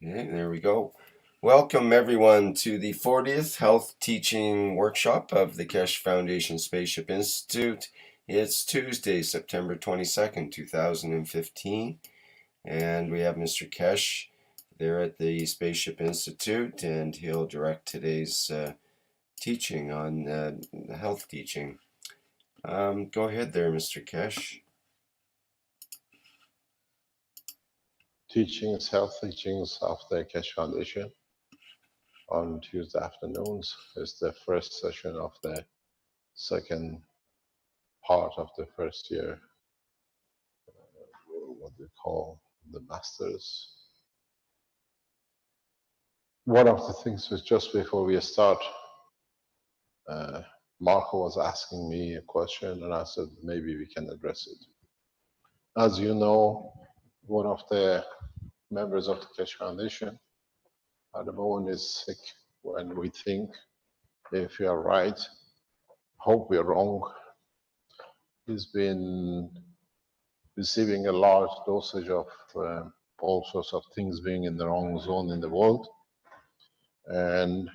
Okay, there we go. Welcome everyone to the 40th Health Teaching Workshop of the Keshe Foundation Spaceship Institute. It's Tuesday, September 22nd, 2015, and we have Mr. Keshe there at the Spaceship Institute, and he'll direct today's teaching on health teaching. Go ahead there, Mr. Keshe. Health teachings of the Keshe Foundation on Tuesday afternoons is the first session of the second part of the first year, what we call the Masters. One of the things was just before we start, Marco was asking me a question and I said maybe we can address it. As you know, one of the members of the Keshe Foundation at the moment is sick. When we think if we are right, hope we're wrong. He's been receiving a large dosage of all sorts of things being in the wrong zone in the world. And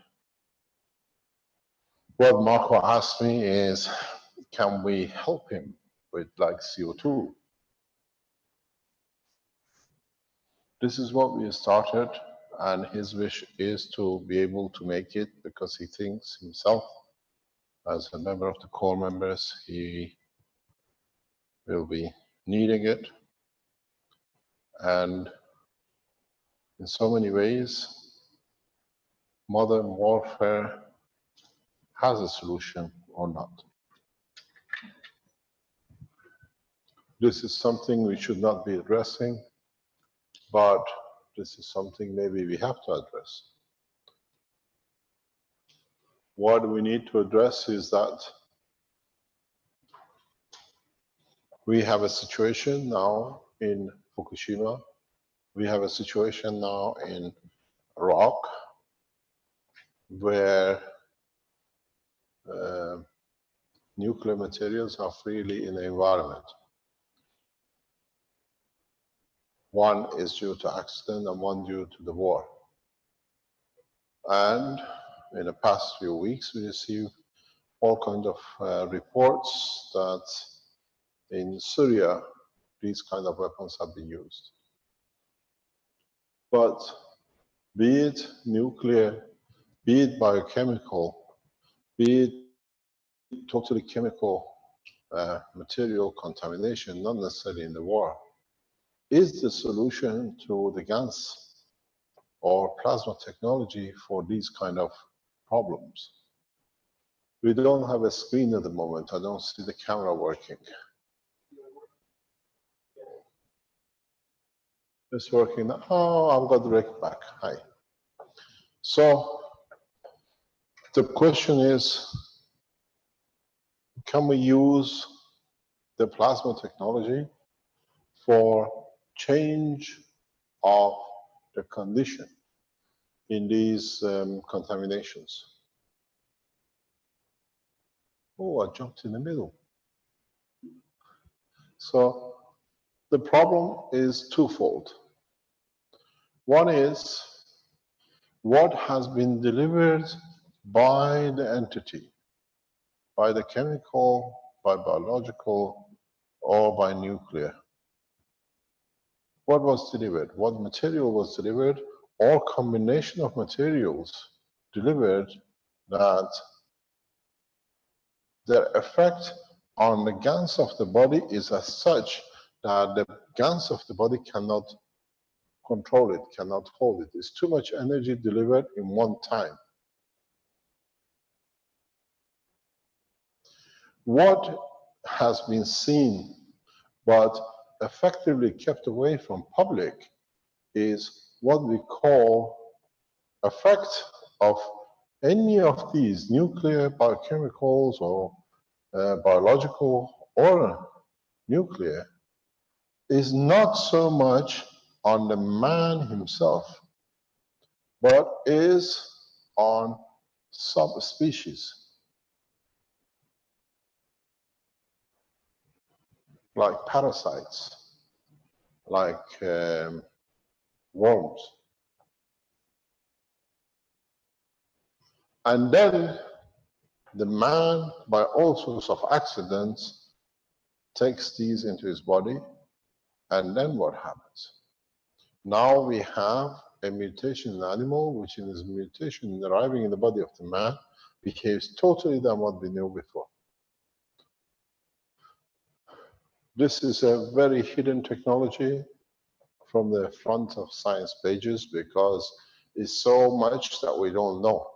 what Marco asked me is, can we help him with like CO2? This is what we started, and his wish is to be able to make it because he thinks himself, as a member of the core members, he will be needing it. And in so many ways, modern warfare has a solution or not. This is something we should not be addressing, but this is something maybe we have to address. What we need to address is that we have a situation now in Fukushima, we have a situation now in Iraq, where nuclear materials are freely in the environment. One is due to accident and one due to the war. And in the past few weeks, we received all kinds of reports that in Syria, these kind of weapons have been used. But be it nuclear, be it biochemical, be it totally chemical material contamination, not necessarily in the war, is the solution to the GANs or plasma technology for these kind of problems. We don't have a screen at the moment. I don't see the camera working. It's working now. Oh, I've got the rec back. Hi. So the question is, can we use the plasma technology for change of the condition in these contaminations? Oh, I jumped in the middle. So the problem is twofold. One is what has been delivered by the entity, by the chemical, by biological, or by nuclear. What was delivered? What material was delivered, or combination of materials delivered that their effect on the gans of the body is as such that the gans of the body cannot control it, cannot hold it. It's too much energy delivered in one time. What has been seen but effectively kept away from public is what we call effect of any of these nuclear, biochemicals, or biological or nuclear is not so much on the man himself, but is on subspecies. Like parasites, like worms, And then the man, by all sorts of accidents, takes these into his body. And then what happens? Now we have a mutation in the animal, which in its mutation arriving in the body of the man behaves totally than what we knew before. This is a very hidden technology from the front of science pages because it's so much that we don't know.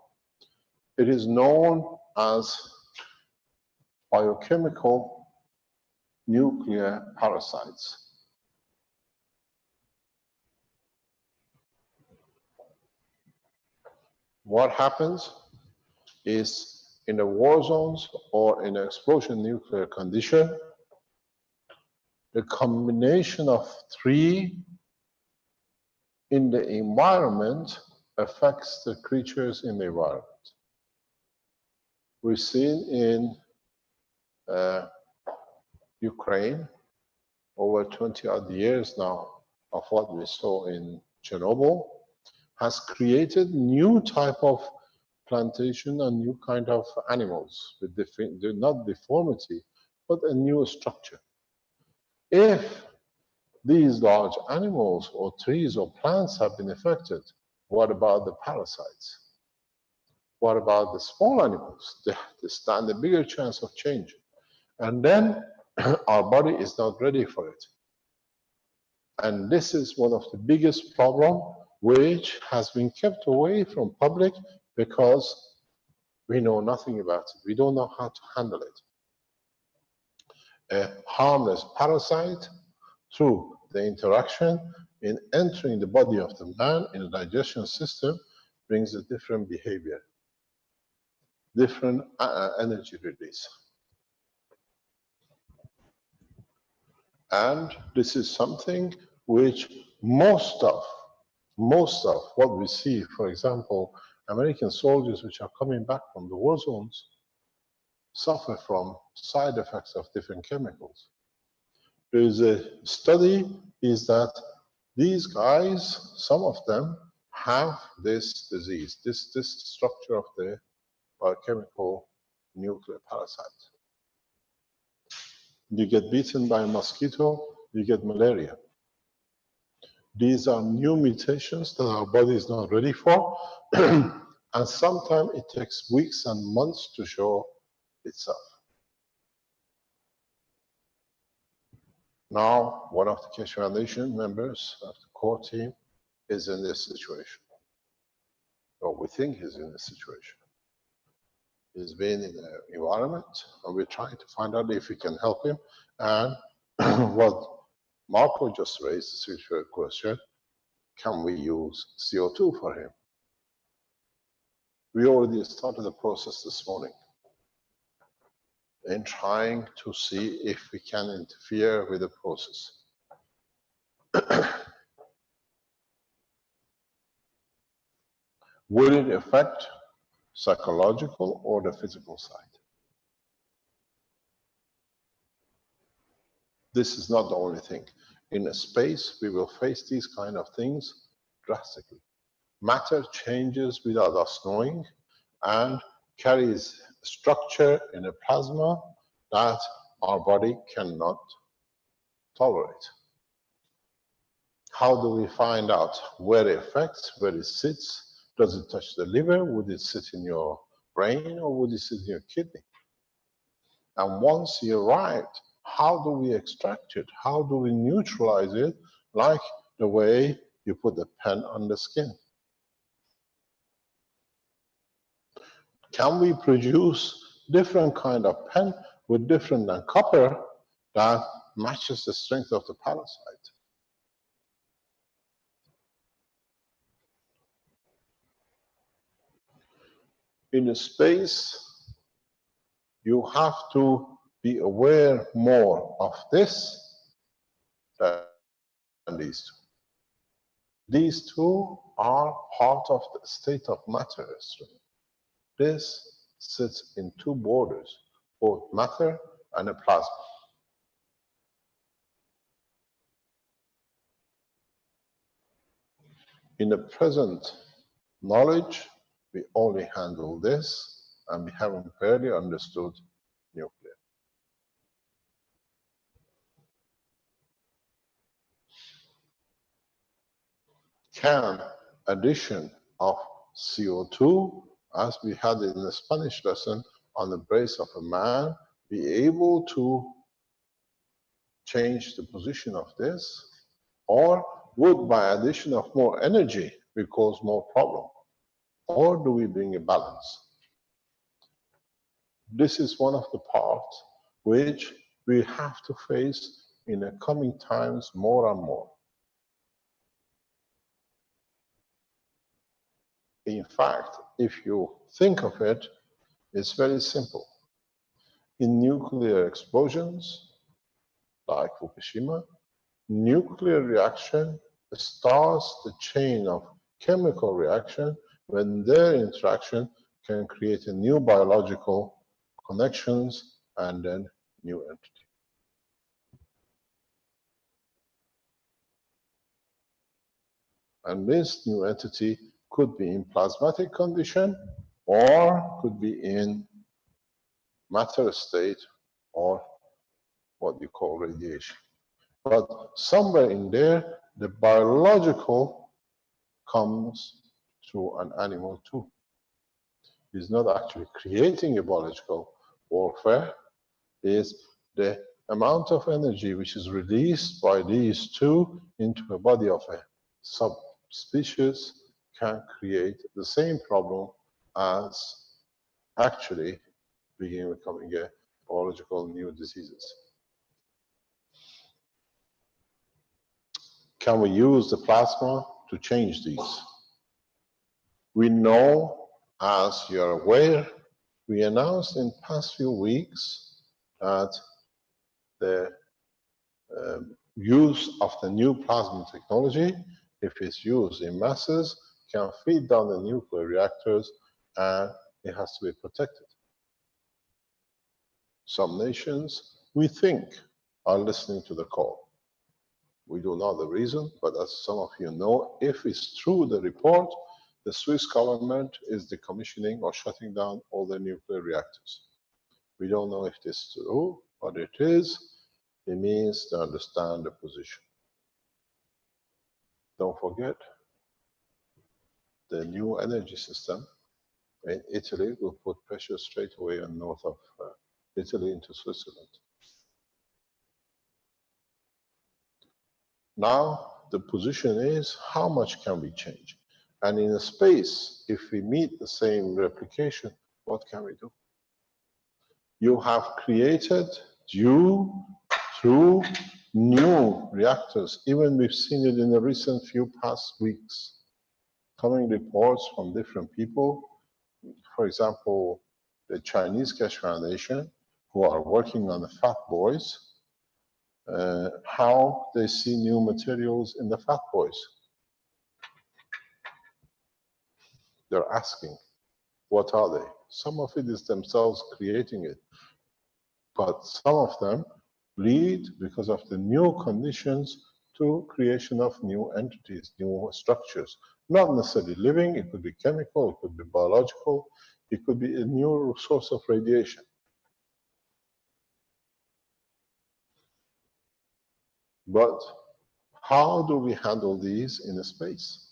It is known as biochemical nuclear parasites. What happens is in the war zones or in an explosion nuclear condition, the combination of three in the environment affects the creatures in the environment. We've seen in Ukraine over 20 odd years now of what we saw in Chernobyl has created new type of plantation and new kind of animals with not deformity, but a new structure. If these large animals or trees or plants have been affected, what about the parasites? What about the small animals? They stand a bigger chance of change. And then our body is not ready for it. And this is one of the biggest problems which has been kept away from public because we know nothing about it. We don't know how to handle it. A harmless parasite through the interaction in entering the body of the man in the digestion system brings a different behavior, different energy release. And this is something which most of what we see, for example, American soldiers which are coming back from the war zones suffer from side effects of different chemicals. There is a study is that these guys, some of them have this disease, this structure of the biochemical nuclear parasite. You get bitten by a mosquito, you get malaria. These are new mutations that our body is not ready for, and sometimes it takes weeks and months to show itself. Now, one of the Keshe Foundation members of the core team is in this situation, or we think he's in this situation. He's been in the environment, and we're trying to find out if we can help him. And what Marco just raised, the question, can we use CO2 for him? We already started the process this morning in trying to see if we can interfere with the process. Will it affect psychological or the physical side? This is not the only thing. In a space, we will face these kind of things drastically. Matter changes without us knowing and carries structure in a plasma that our body cannot tolerate. How do we find out where it affects, where it sits? Does it touch the liver? Would it sit in your brain or would it sit in your kidney? And once you arrived, how do we extract it? How do we neutralize it? Like the way you put the pen on the skin. Can we produce different kind of pen with different than copper that matches the strength of the parasite? In a space, you have to be aware more of this than these two. These two are part of the state of matter. This sits in two borders, both matter and a plasma. In the present knowledge, We only handle this, and we haven't barely understood nuclear. Can addition of CO2, as we had in the Spanish lesson, on the breast of a man, be able to change the position of this? Or would, by addition of more energy, we cause more problem? Or do we bring a balance? This is one of the parts which we have to face in the coming times more and more. In fact, if you think of it, it's very simple. In nuclear explosions, like Fukushima, nuclear reaction starts the chain of chemical reaction when their interaction can create a new biological connections and then new entity. And this new entity could be in plasmatic condition or could be in matter state or what you call radiation. But somewhere in there, the biological comes through an animal too. It's not actually creating a biological warfare, it's the amount of energy which is released by these two into a body of a subspecies can create the same problem as actually becoming a biological new diseases. Can we use the plasma to change these? We know, as you're aware, we announced in the past few weeks that the use of the new plasma technology, if it's used in masses, can feed down the nuclear reactors and it has to be protected. Some nations, we think, are listening to the call. We don't know the reason, but as some of you know, if it's true the report, the Swiss government is decommissioning or shutting down all the nuclear reactors. We don't know if this is true, but it is. It means to understand the position. Don't forget, the new energy system in Italy will put pressure straight away on north of Italy into Switzerland. Now, the position is how much can we change? And in a space, if we meet the same replication, what can we do? You have created through new reactors. Even we've seen it in the recent few past weeks. Coming reports from different people, for example, the Chinese Cash Foundation, who are working on the fat boys, how they see new materials in the fat boys. They're asking, what are they? Some of it is themselves creating it, but some of them lead because of the new conditions to creation of new entities, new structures. Not necessarily living, it could be chemical, it could be biological, it could be a new source of radiation. But how do we handle these in a space?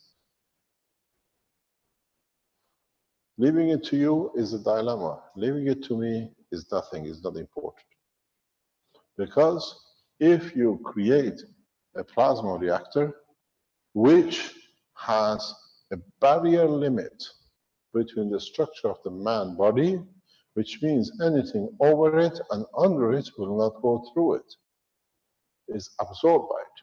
Leaving it to you is a dilemma. Leaving it to me is nothing, is not important. Because if you create a plasma reactor which has a barrier limit between the structure of the man body, which means anything over it and under it will not go through it, is absorbed by it.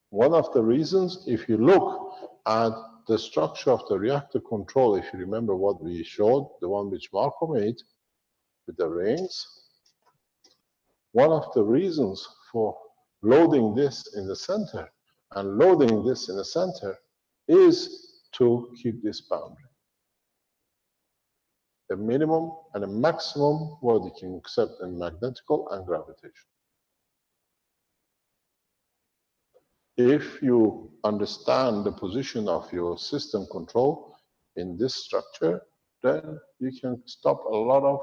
One of the reasons, if you look at the structure of the reactor control, if you remember what we showed, the one which Marco made with the rings, one of the reasons for loading this in the center and loading this in the center is to keep this boundary. A minimum and a maximum what you can accept in magnetical and gravitational. If you understand the position of your system control in this structure, then you can stop a lot of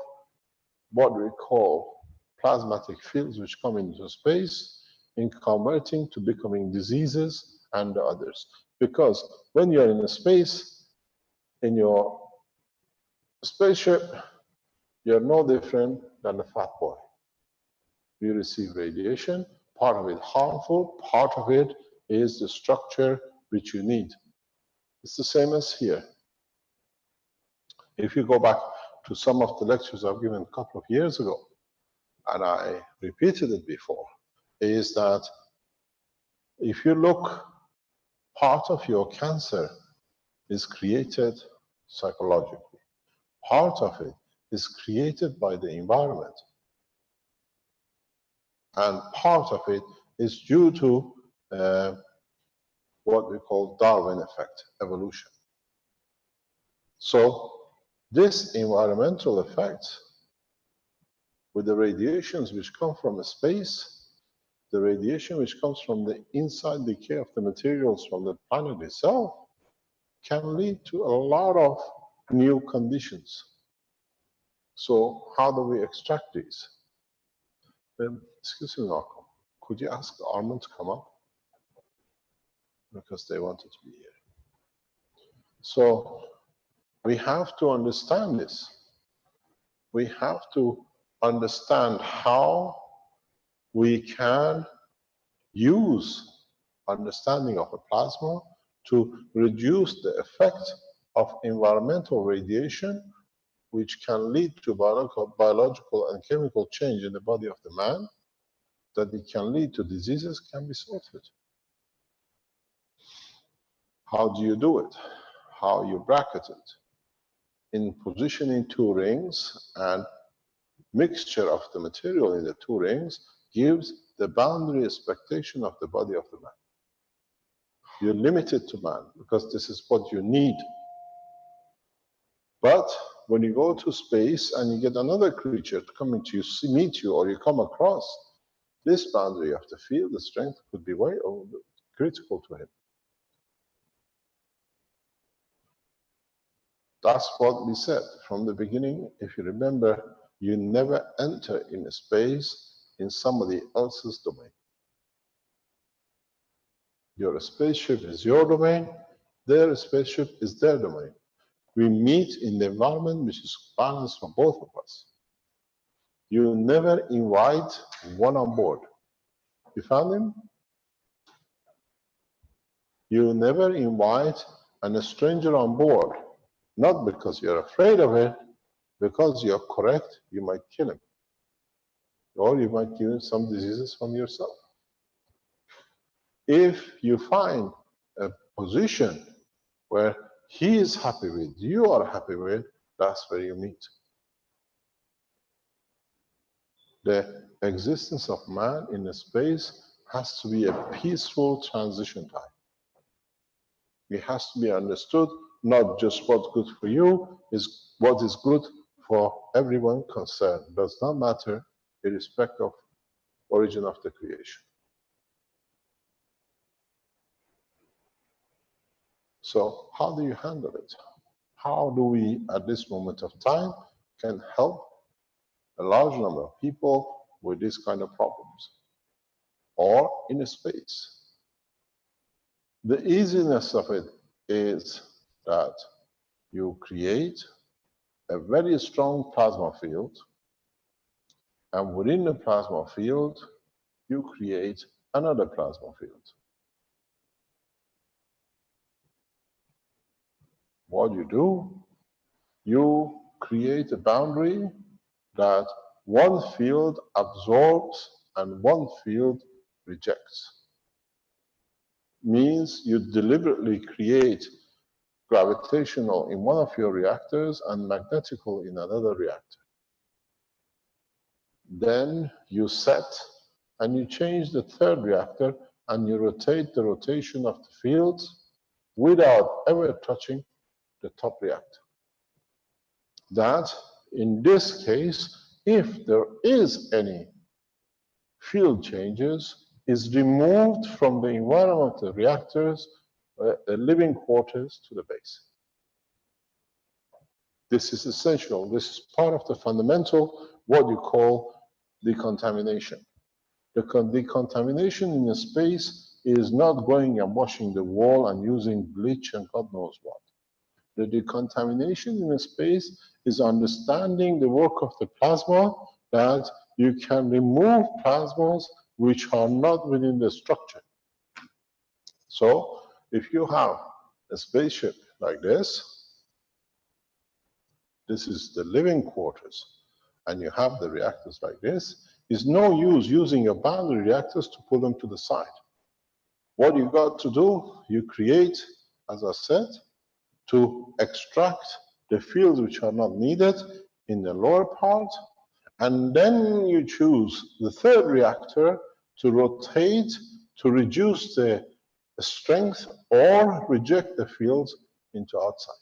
what we call plasmatic fields which come into space in converting to becoming diseases and others. Because when you're in a space, in your spaceship, you're no different than a fat boy. You receive radiation, part of it harmful, part of it is the structure which you need. It's the same as here. If you go back to some of the lectures I've given a couple of years ago, and I repeated it before, is that if you look, part of your cancer is created psychologically. Part of it is created by the environment. And part of it is due to what we call Darwin effect, evolution. So this environmental effect with the radiations which come from space, the radiation which comes from the inside decay of the materials from the planet itself, can lead to a lot of new conditions. So how do we extract these? Excuse me, Malcolm, could you ask Armand to come up? Because they wanted to be here. So we have to understand this. We have to understand how we can use understanding of a plasma to reduce the effect of environmental radiation, which can lead to biological and chemical change in the body of the man, that it can lead to diseases, can be sorted. How do you do it? How you bracket it? In positioning two rings, and mixture of the material in the two rings gives the boundary expectation of the body of the man. You limit it to man because this is what you need. But when you go to space and you get another creature to come into you, meet you, or you come across, this boundary of the field, the strength could be way critical to him. That's what we said from the beginning. If you remember, you never enter in a space in somebody else's domain. Your spaceship is your domain, their spaceship is their domain. We meet in the environment which is balanced for both of us. You never invite one on board. You found him? You never invite a stranger on board, not because you're afraid of it, because you're correct, you might kill him. Or you might give him some diseases from yourself. If you find a position where he is happy with, you are happy with, that's where you meet. The existence of man in a space has to be a peaceful transition time. It has to be understood, not just what's good for you, is what is good for everyone concerned. It does not matter irrespective of origin of the creation. So how do you handle it? How do we, at this moment of time, can help a large number of people with these kind of problems or in a space? The easiness of it is that you create a very strong plasma field, and within the plasma field, you create another plasma field. What you do, you create a boundary that one field absorbs and one field rejects. Means you deliberately create gravitational in one of your reactors and magnetical in another reactor. Then you set and you change the third reactor and you rotate the rotation of the fields without ever touching the top reactor. That, in this case, if there is any field changes, is removed from the environment of the reactors, living quarters to the base. This is essential. This is part of the fundamental, what you call decontamination. The decontamination in a space is not going and washing the wall and using bleach and God knows what. The decontamination in a space is understanding the work of the plasma, that you can remove plasmas which are not within the structure. So if you have a spaceship like this is the living quarters, and you have the reactors like this, it's no use using your boundary reactors to pull them to the side. What you got to do, you create, as I said, to extract the fields which are not needed in the lower part, and then you choose the third reactor to rotate to reduce the strength or reject the fields into outside.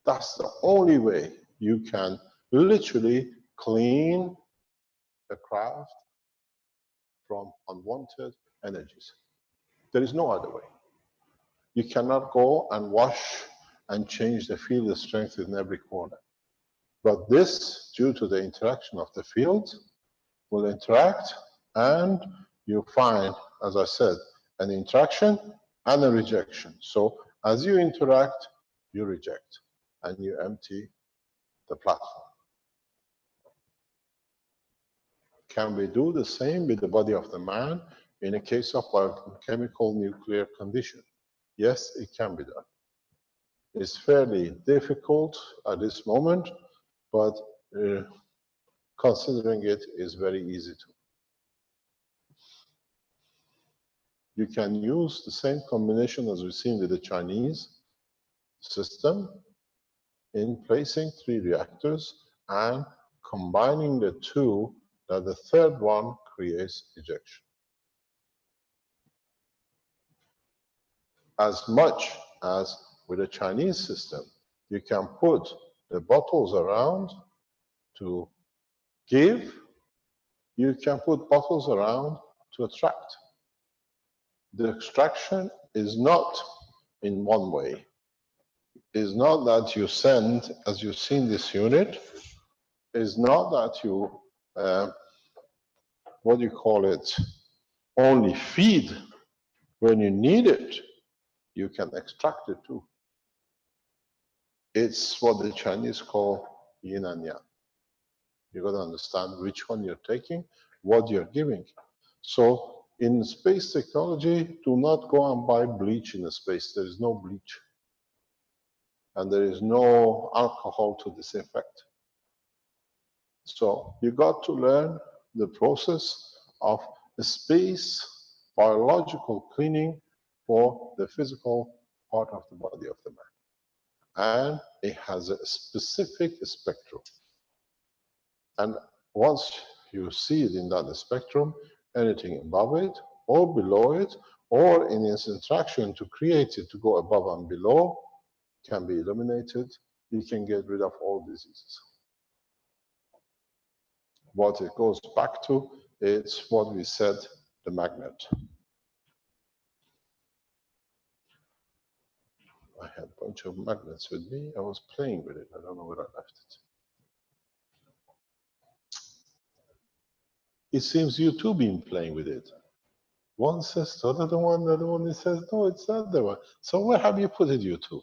That's the only way you can literally clean the craft from unwanted energies. There is no other way. You cannot go and wash and change the field strength in every corner. But this, due to the interaction of the fields, will interact, and you find, as I said, an interaction and a rejection. So as you interact, you reject, and you empty the platform. Can we do the same with the body of the man in a case of biochemical nuclear condition? Yes, it can be done. It's fairly difficult at this moment, but considering it is very easy to. You can use the same combination as we've seen with the Chinese system in placing 3 reactors and combining the 2, that the third one creates ejection. As much as with a Chinese system, you can put the bottles around to give, you can put bottles around to attract. The extraction is not in one way. It's not that you send, as you see in this unit, it's not that you, what do you call it, only feed when you need it. You can extract it too. It's what the Chinese call yin and yang. You got to understand which one you're taking, what you're giving. So in space technology, do not go and buy bleach in the space. There is no bleach. And there is no alcohol to disinfect. So you got to learn the process of the space biological cleaning for the physical part of the body of the man. And it has a specific spectrum. And once you see it in that spectrum, anything above it or below it, or in its interaction to create it to go above and below, can be eliminated. You can get rid of all diseases. What it goes back to, it's what we said, the magnet. I had a bunch of magnets with me. I was playing with it. I don't know where I left it. It seems you too been playing with it. One says the other one says, no, it's the other one. So where have you put it, you two?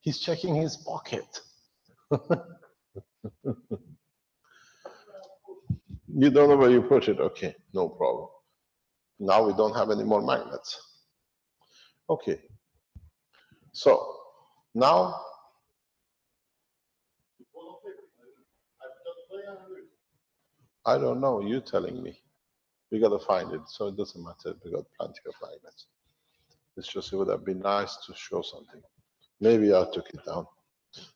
He's checking his pocket. You don't know where you put it? Okay, no problem. Now we don't have any more magnets. Okay. So now, I don't know, you telling me. We got to find it, so it doesn't matter. We got plenty of magnets. It's just, it would have been nice to show something. Maybe I took it down.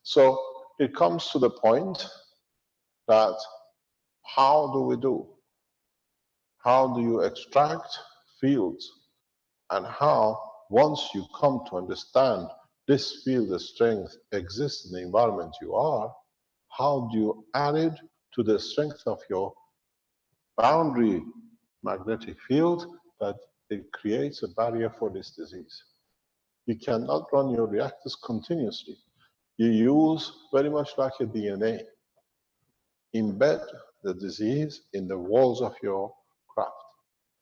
So it comes to the point that how do we do? How do you extract fields? And how, once you come to understand this field of strength exists in the environment you are, how do you add it to the strength of your boundary magnetic field that it creates a barrier for this disease. You cannot run your reactors continuously. You use, very much like a DNA, embed the disease in the walls of your craft.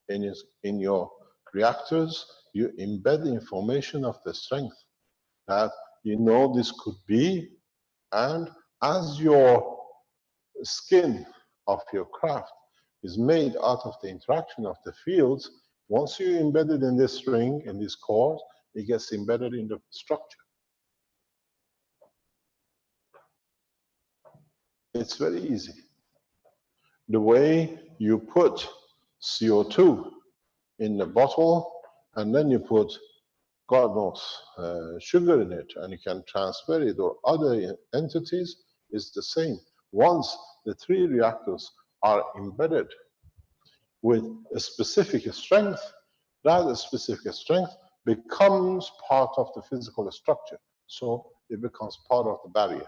In your reactors, you embed the information of the strength that you know this could be, and as your skin of your craft is made out of the interaction of the fields, once you embed it in this ring, in these cores, it gets embedded in the structure. It's very easy. The way you put CO2 in the bottle and then you put, God knows, sugar in it, and you can transfer it or other entities is the same. Once the three reactors are embedded with a specific strength, that specific strength becomes part of the physical structure. So it becomes part of the barrier.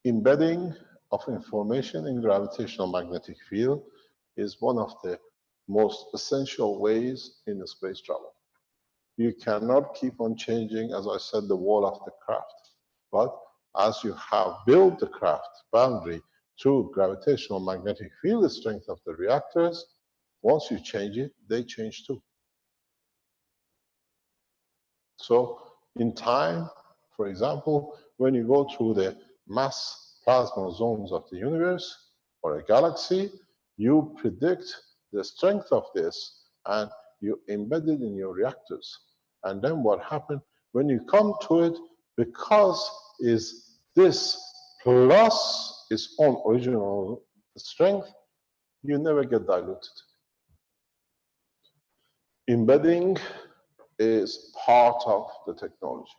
Embedding of information in gravitational magnetic field is one of the most essential ways in the space travel. You cannot keep on changing, as I said, the wall of the craft. But as you have built the craft boundary through gravitational magnetic field strength of the reactors, once you change it, they change too. So in time, for example, when you go through the mass plasma zones of the universe or a galaxy, you predict the strength of this and you embed it in your reactors. And then what happened when you come to it, because is this plus its own original strength, you never get diluted. Embedding is part of the technology.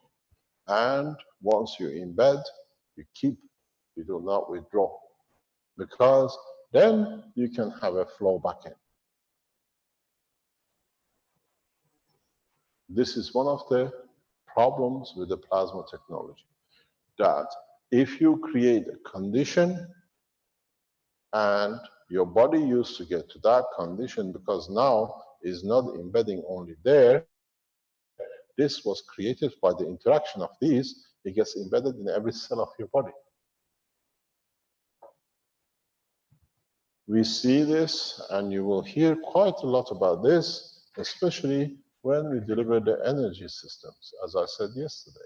And once you embed, you keep, you do not withdraw. Because then you can have a flow backend. This is one of the problems with the plasma technology, that if you create a condition and your body used to get to that condition because now is not embedding only there, this was created by the interaction of these, it gets embedded in every cell of your body. We see this, and you will hear quite a lot about this, especially when we deliver the energy systems, as I said yesterday.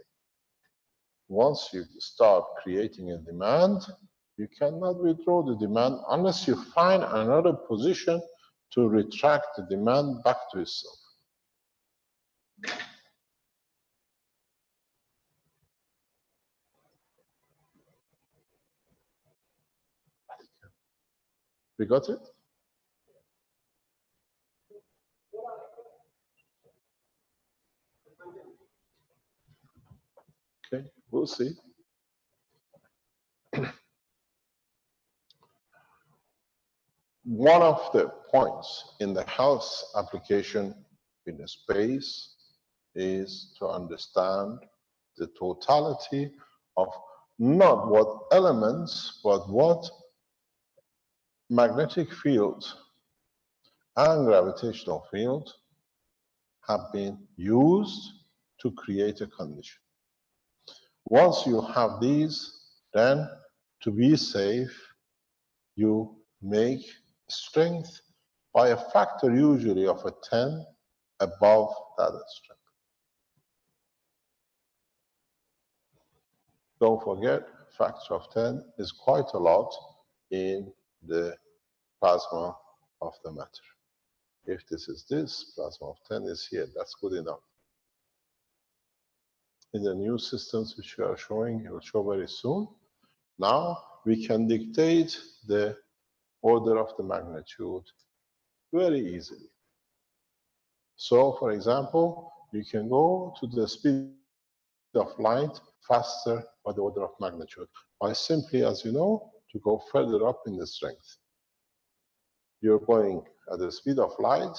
Once you start creating a demand, you cannot withdraw the demand unless you find another position to retract the demand back to itself. We got it? Okay, we'll see. One of the points in the health application in the space is to understand the totality of not what elements, but what magnetic fields and gravitational fields have been used to create a condition. Once you have these, then to be safe, you make strength by a factor usually of a 10 above that strength. Don't forget, factor of 10 is quite a lot in the plasma of the matter. If this is this, plasma of 10 is here, that's good enough. In the new systems which we are showing, it will show very soon. Now we can dictate the order of the magnitude very easily. So, for example, you can go to the speed of light faster by the order of magnitude by simply, as you know, to go further up in the strength. You're going at the speed of light,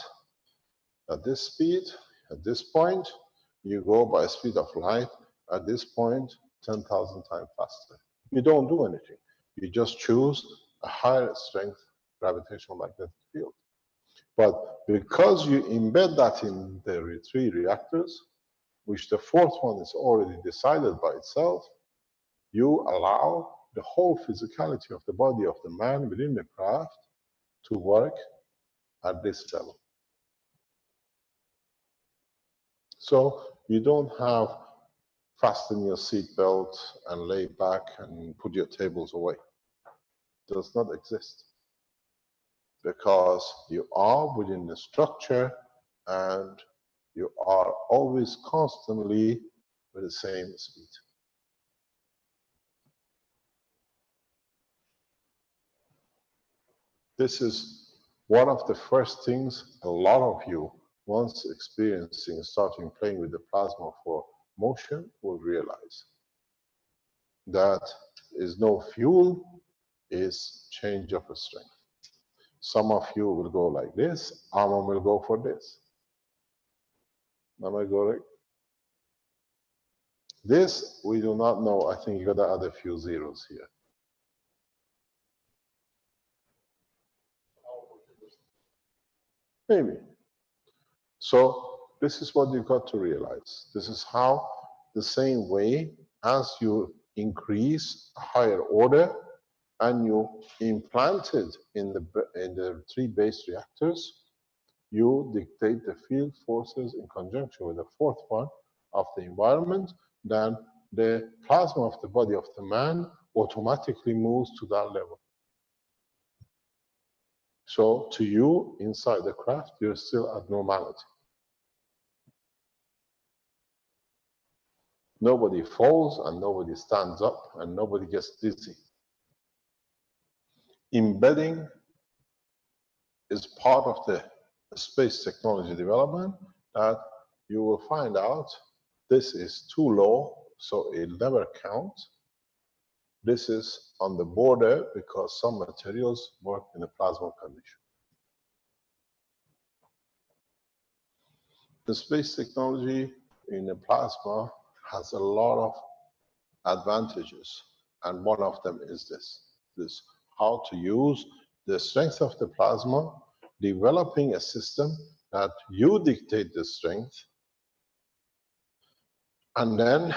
at this speed, at this point, you go by speed of light at this point 10,000 times faster. You don't do anything. You just choose a higher strength gravitational magnetic field. But because you embed that in the three reactors, which the fourth one is already decided by itself, you allow the whole physicality of the body of the man within the craft to work at this level. So you don't have fasten your seatbelt and lay back and put your tables away. It does not exist because you are within the structure and you are always constantly with the same speed. This is one of the first things a lot of you, once experiencing, starting playing with the plasma for motion, will realize. That is no fuel, is change of a strength. Some of you will go like this, Armand will go for this. Am I correct? This, we do not know. I think you got to add a few zeros here. Maybe. So this is what you got to realize. This is how, the same way as you increase a higher order and you implant it in the three base reactors, you dictate the field forces in conjunction with the fourth one of the environment, then the plasma of the body of the man automatically moves to that level. So to you, inside the craft, you're still at normality. Nobody falls and nobody stands up and nobody gets dizzy. Embedding is part of the space technology development that you will find out this is too low, so it never counts. This is on the border because some materials work in a plasma condition. The space technology in a plasma has a lot of advantages, and one of them is this how to use the strength of the plasma, developing a system that you dictate the strength, and then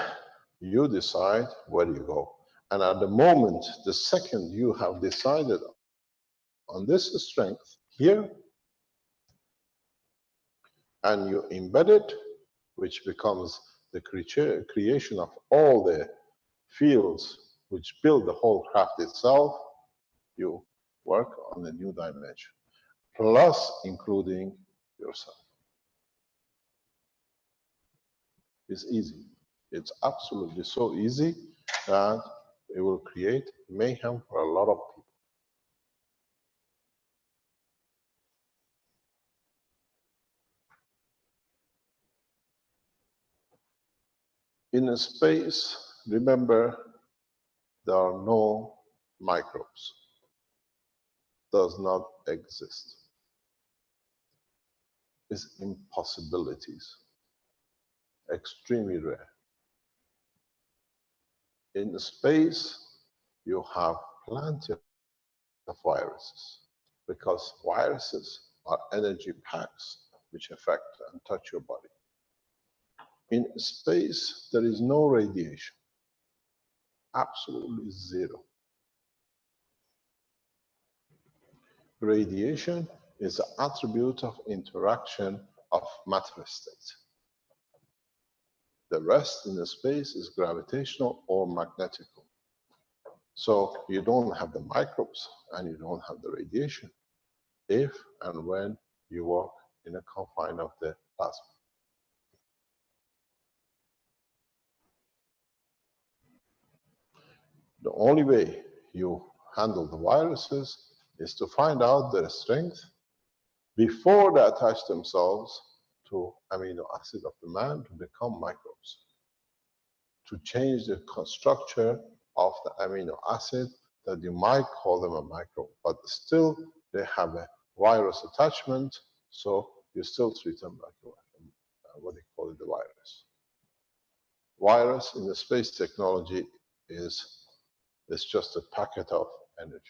you decide where you go. And at the moment, the second you have decided on this strength here, and you embed it, which becomes the creation of all the fields which build the whole craft itself, you work on a new dimension, plus including yourself. It's easy. It's absolutely so easy that it will create mayhem for a lot of people. In a space, remember, there are no microbes. Does not exist. It's impossibilities. Extremely rare. In space, you have plenty of viruses because viruses are energy packs which affect and touch your body. In space, there is no radiation. Absolutely zero. Radiation is an attribute of interaction of matter state. The rest in the space is gravitational or magnetical. So you don't have the microbes and you don't have the radiation if and when you work in a confine of the plasma. The only way you handle the viruses is to find out their strength before they attach themselves to amino acid of the man to become microbes, to change the structure of the amino acid that you might call them a microbe, but still they have a virus attachment, so you still treat them like what they call it, the virus. Virus in the space technology is just a packet of energy.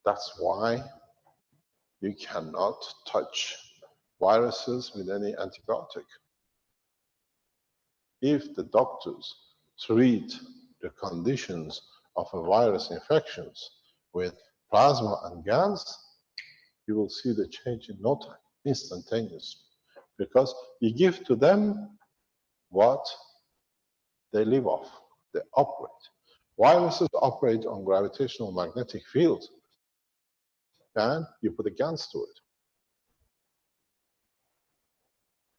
That's why you cannot touch viruses with any antibiotic. If the doctors treat the conditions of a virus infections with plasma and gas, you will see the change in no time, instantaneously, because you give to them what they live off, they operate. Viruses operate on gravitational magnetic fields, and you put a gas to it.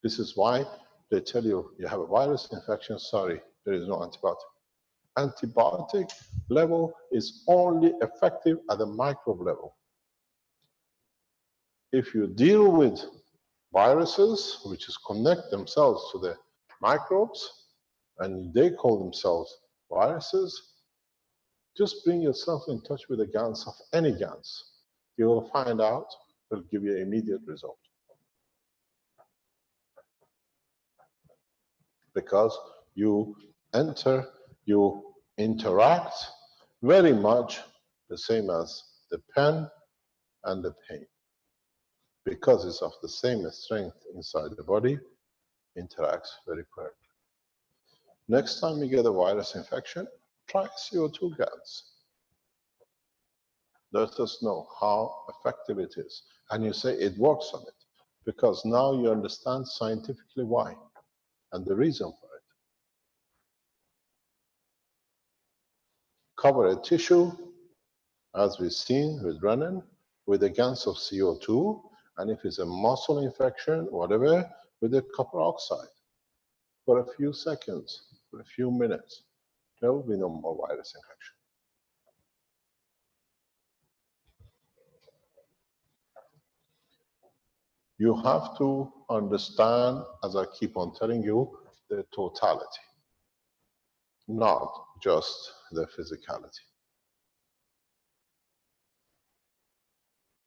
This is why they tell you you have a virus infection, sorry, there is no antibiotic. Antibiotic level is only effective at the microbe level. If you deal with viruses, which is connect themselves to the microbes, and they call themselves viruses, just bring yourself in touch with the GANs of any GANs. You will find out, it will give you an immediate result. Because you enter, you interact very much the same as the pen and the pain. Because it's of the same strength inside the body, interacts very correctly. Next time you get a virus infection, try CO2 gas. Let us know how effective it is. And you say it works on it, because now you understand scientifically why and the reason for it. Cover a tissue, as we've seen with Renan, with a gas of CO2, and if it's a muscle infection, whatever, with a copper oxide for a few seconds, for a few minutes. There will be no more virus infection. You have to understand, as I keep on telling you, the totality, not just the physicality.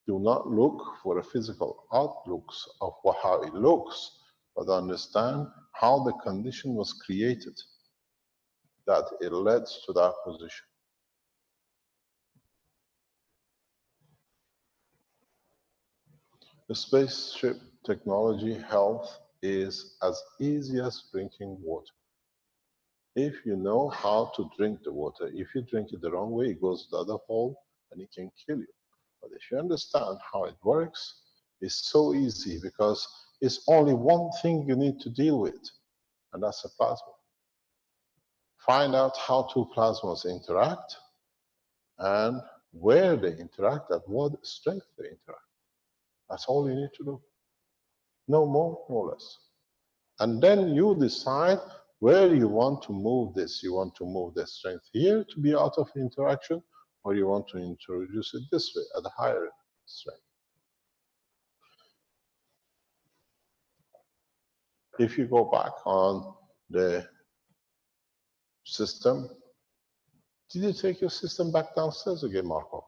Do not look for the physical outlooks of how it looks, but understand how the condition was created that it led to that position. The spaceship technology health is as easy as drinking water. If you know how to drink the water, if you drink it the wrong way, it goes to the other hole and it can kill you. But if you understand how it works, it's so easy because it's only one thing you need to deal with, and that's a plasma. Find out how two plasmas interact and where they interact, at what strength they interact. That's all you need to do. No more, no less. And then you decide where you want to move this. You want to move the strength here to be out of interaction, or you want to introduce it this way at a higher strength. If you go back on the system, did you take your system back downstairs again, Marco?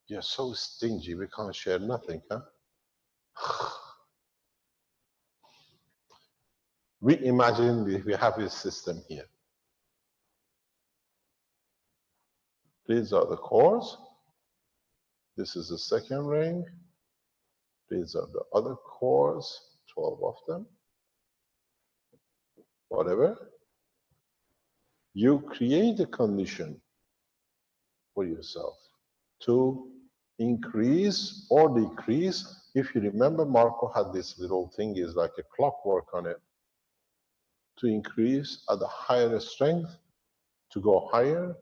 You're so stingy, we can't share nothing, huh? We imagine we have this system here. These are the cores. This is the second ring. These are the other cores, 12 of them. Whatever. You create a condition for yourself to increase or decrease. If you remember, Marco had this little thing, is like a clockwork on it, to increase at a higher strength, to go higher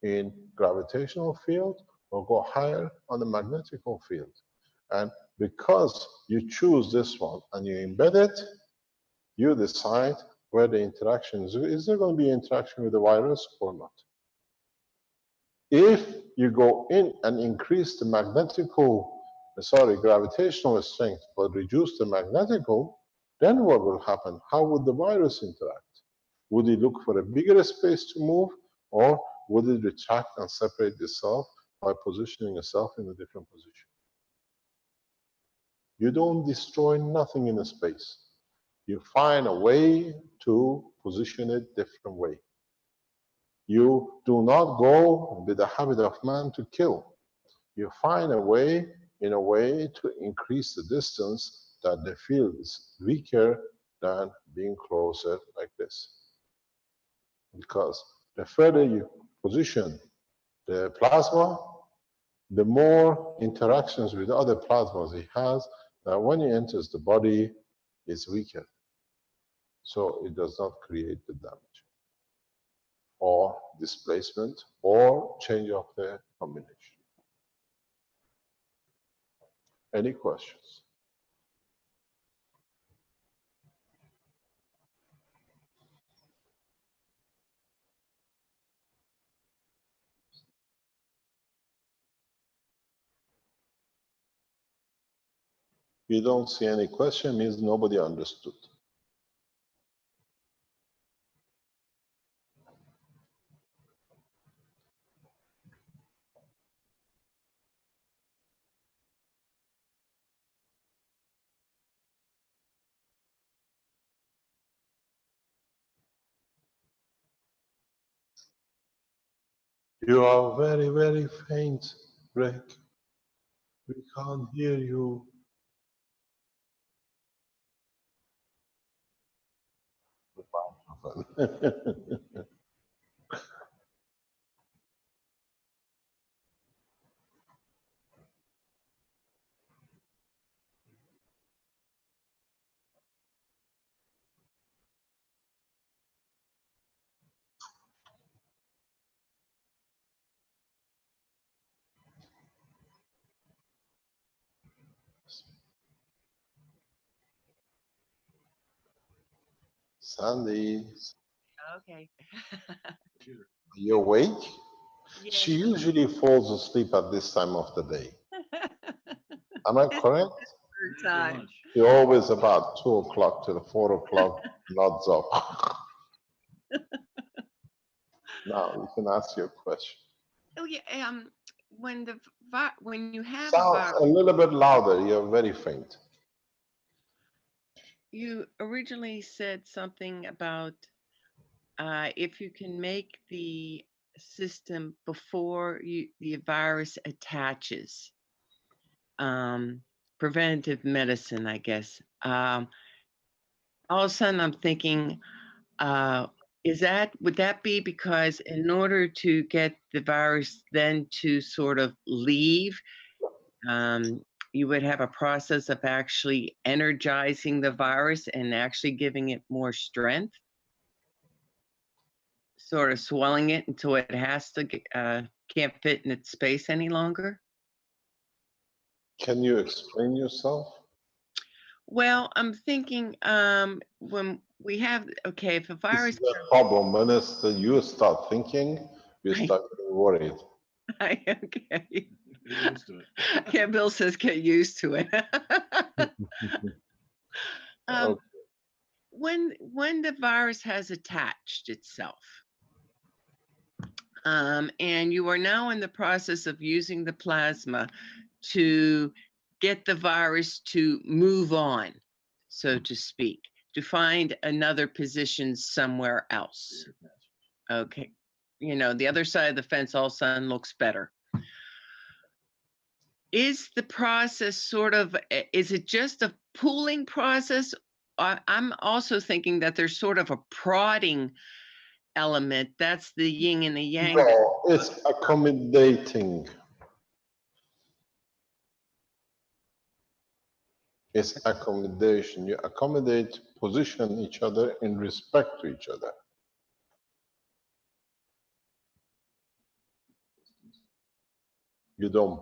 in gravitational field or go higher on the magnetical field. And because you choose this one and you embed it, you decide where the interaction is. Is there going to be interaction with the virus or not? If you go in and increase the gravitational strength, but reduce the magnetical, then what will happen? How would the virus interact? Would it look for a bigger space to move, or would it retract and separate itself by positioning itself in a different position? You don't destroy nothing in a space. You find a way to position it different way. You do not go with the habit of man to kill. You find a way, in a way, to increase the distance that the field is weaker than being closer like this. Because the further you position the plasma, the more interactions with other plasmas it has, that when it enters the body, it's weaker. So it does not create the damage or displacement or change of the combination. Any questions? You don't see any question, means nobody understood. You are very, very faint, Rick. We can't hear you. Sandy, Okay. you awake? Yes. She usually falls asleep at this time of the day. Am I correct? Third time. She always about 2 o'clock to the 4 o'clock nods up. Now you can ask your question. Oh yeah. When when you have a Sound a little bit louder. You're very faint. you originally said something about if you can make the system before the virus attaches. Preventive medicine, I guess. All of a sudden, I'm thinking, would that be because in order to get the virus then to sort of leave, you would have a process of actually energizing the virus and actually giving it more strength, sort of swelling it until it has to can't fit in its space any longer? Can you explain yourself? Well, I'm thinking when we have if a This virus is the problem. When it's you start thinking, we start getting worried. okay. Get used to it. Yeah, Bill says get used to it. Okay. When the virus has attached itself, and you are now in the process of using the plasma to get the virus to move on, so to speak, to find another position somewhere else. Okay. You know, the other side of the fence all of a sudden looks better. Is the process is it just a pooling process? I'm also thinking that there's sort of a prodding element. That's the yin and the yang. No, it's accommodating. It's accommodation. You accommodate, position each other in respect to each other. You don't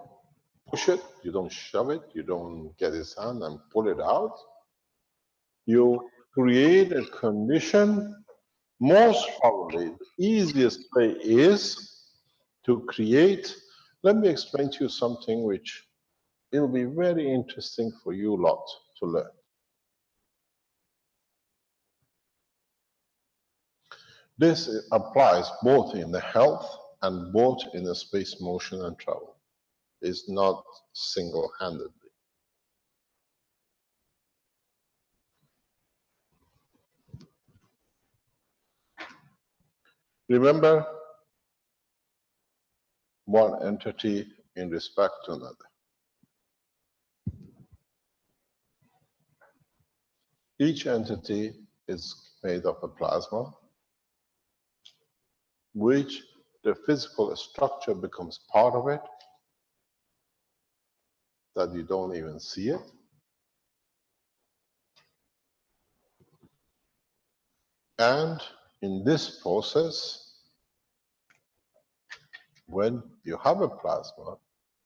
push it, you don't shove it, you don't get his hand and pull it out. You create a condition. Most probably, the easiest way is to create. Let me explain to you something which it'll be very interesting for you lot to learn. This applies both in the health and both in the space motion and travel. It's not single-handedly. Remember, one entity in respect to another. Each entity is made of a plasma, which the physical structure becomes part of it, that you don't even see it. And in this process, when you have a plasma,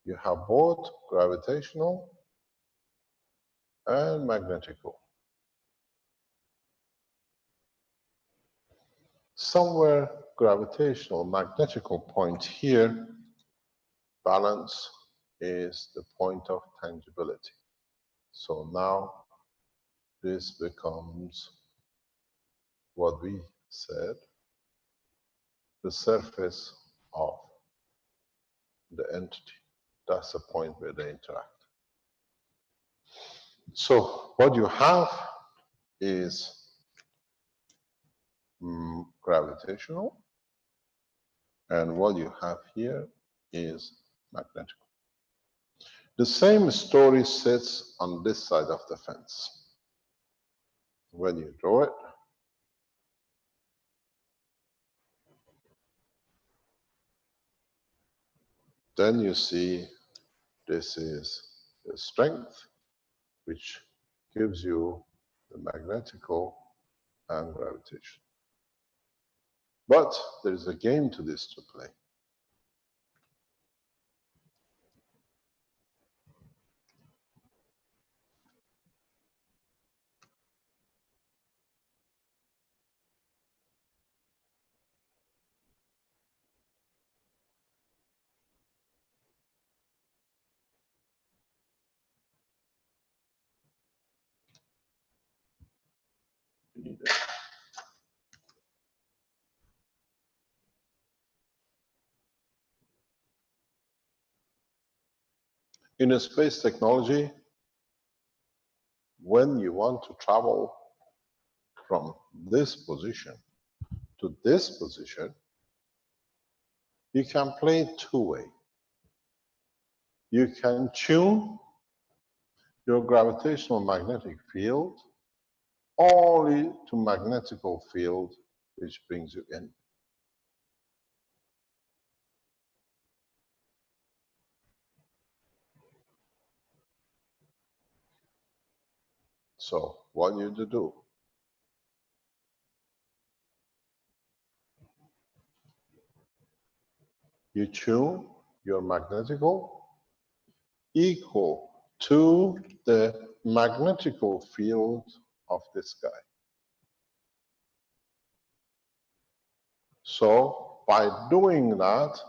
you have both gravitational and magnetical. Somewhere gravitational, magnetical point here, balance is the point of tangibility. So now this becomes what we said, the surface of the entity. That's the point where they interact. So what you have is gravitational, and what you have here is magnetic. The same story sits on this side of the fence. When you draw it, then you see this is the strength, which gives you the magnetical and gravitation. But there is a game to this to play. In a space technology, when you want to travel from this position to this position, you can play two-way. You can tune your gravitational magnetic field only to magnetical field, which brings you in. So what you do? You tune your magnetical equal to the magnetical field of this guy. So by doing that,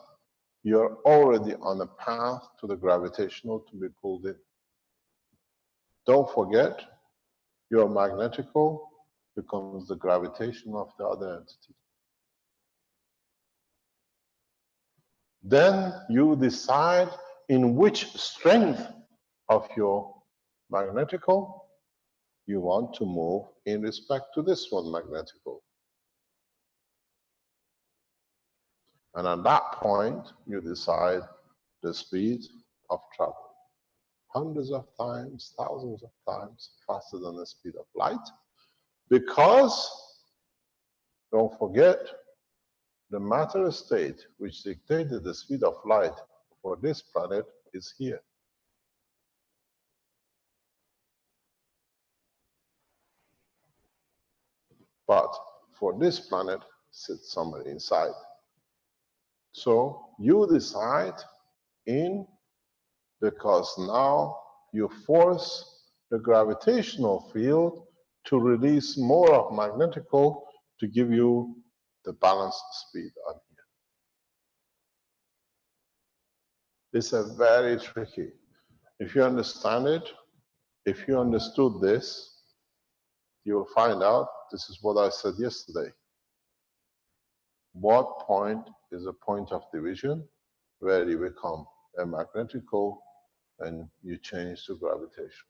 you're already on a path to the gravitational to be pulled in. Don't forget, your magnetical becomes the gravitation of the other entity. Then you decide in which strength of your magnetical you want to move in respect to this one magnetical. And at that point, you decide the speed of travel. Hundreds of times, thousands of times faster than the speed of light. Because, don't forget, the matter state which dictated the speed of light for this planet is here. But for this planet, sits somewhere inside. So you decide in, because now you force the gravitational field to release more of magnetical to give you the balanced speed on here. It's a very tricky. If you understand it, if you understood this, you will find out this is what I said yesterday. What point is a point of division where you become a magnetical and you change to gravitation?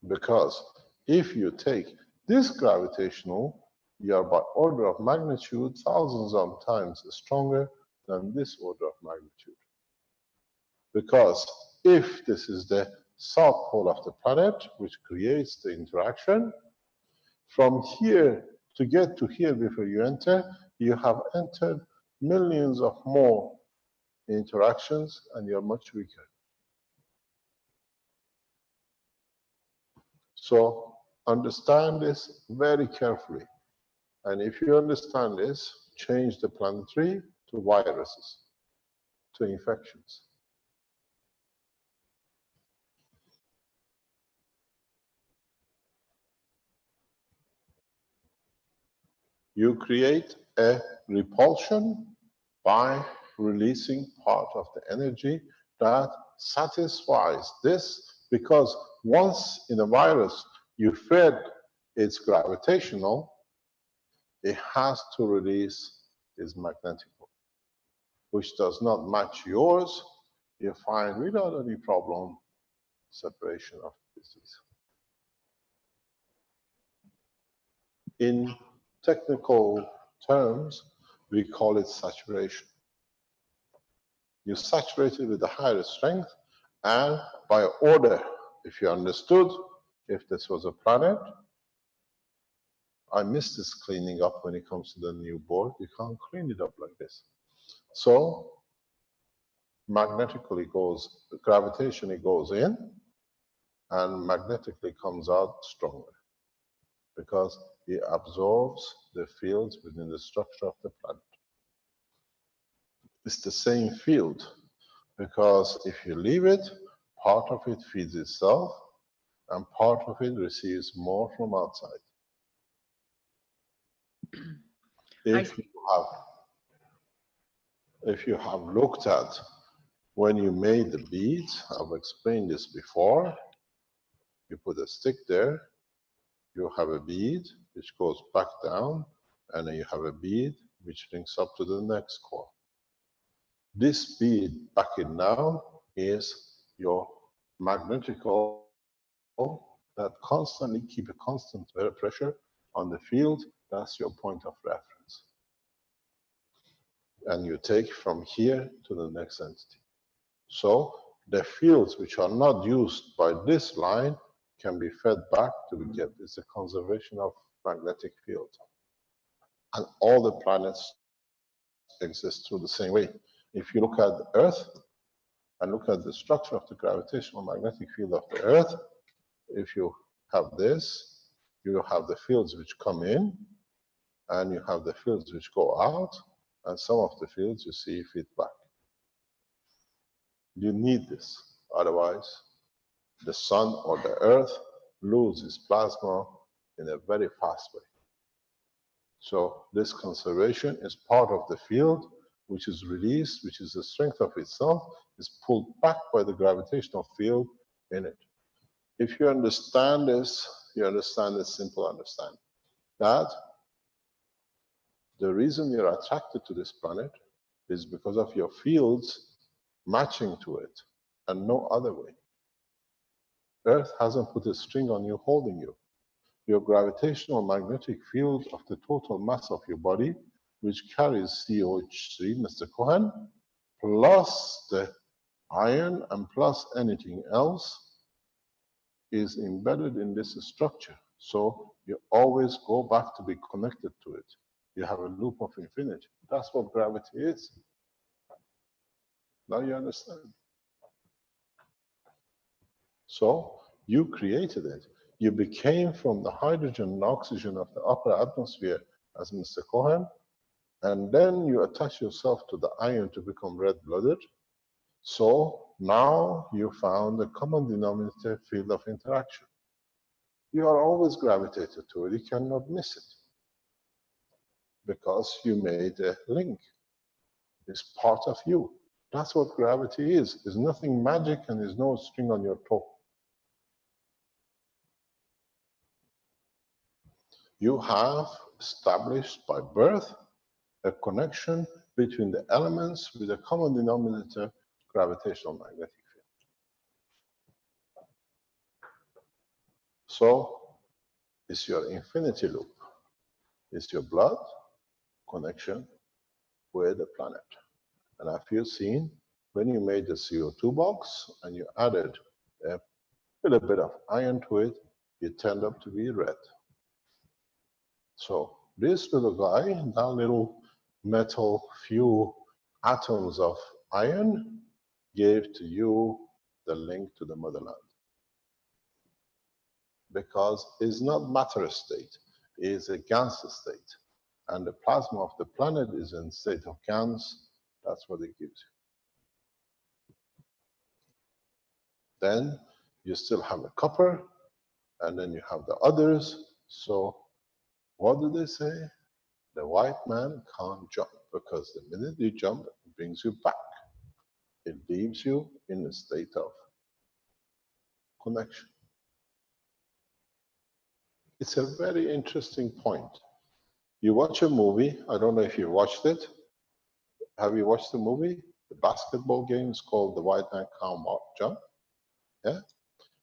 Because if you take This gravitational, you are by order of magnitude thousands of times stronger than this order of magnitude. Because if this is the south pole of the planet, which creates the interaction, from here to get to here before you enter, you have entered millions of more interactions and you're much weaker. So understand this very carefully. And if you understand this, change the planetary to viruses, to infections. You create a repulsion by releasing part of the energy that satisfies this, because once in a virus you fed its gravitational, it has to release its magnetic, which does not match yours. You find without any problem separation of disease. In technical terms, we call it saturation. You saturate it with the higher strength, and by order, if you understood, if this was a planet, I miss this cleaning up when it comes to the new board. You can't clean it up like this. So magnetically goes, gravitationally goes in, and magnetically comes out stronger, because it absorbs the fields within the structure of the planet. It's the same field, because if you leave it, part of it feeds itself, and part of it receives more from outside. If you have looked at when you made the beads, I've explained this before, you put a stick there, you have a bead which goes back down, and then you have a bead which links up to the next core. This bead backing down is your magnetical that constantly keep a constant pressure on the field. That's your point of reference. And you take from here to the next entity. So the fields which are not used by this line can be fed back to be kept. It's a conservation of magnetic field. And all the planets exist through the same way. If you look at the Earth and look at the structure of the gravitational magnetic field of the Earth, if you have this, you have the fields which come in, and you have the fields which go out, and some of the fields you see feed back. You need this, otherwise the sun or the Earth loses plasma in a very fast way. So this conservation is part of the field which is released, which is the strength of itself, is pulled back by the gravitational field in it. If you understand this, you understand this simple understanding, that the reason you're attracted to this planet is because of your fields matching to it, and no other way. Earth hasn't put a string on you holding you. Your gravitational magnetic field of the total mass of your body, which carries COH3, Mr. Cohen, plus the iron and plus anything else, is embedded in this structure. So you always go back to be connected to it. You have a loop of infinity. That's what gravity is. Now you understand. So you created it. You became from the hydrogen and oxygen of the upper atmosphere as Mr. Cohen, and then you attach yourself to the iron to become red-blooded. So now you found a common denominator field of interaction. You are always gravitated to it. You cannot miss it, because you made a link. It's part of you. That's what gravity is. There's nothing magic, and there's no string on your toe. You have established by birth a connection between the elements with a common denominator, gravitational magnetic field. So is your infinity loop. It's your blood connection with the planet. And have you seen when you made the CO2 box and you added a little bit of iron to it, it turned up to be red. So this little guy, that little metal few atoms of iron, gave to you the link to the motherland. Because it's not matter state, it's a GANS state. And the plasma of the planet is in state of GANS, that's what it gives you. Then you still have the copper, and then you have the others. So what do they say? The white man can't jump, because the minute you jump, it brings you back. It leaves you in a state of connection. It's a very interesting point. You watch a movie, I don't know if you watched it. Have you watched the movie? The basketball game is called The White Man Can't Jump. Yeah?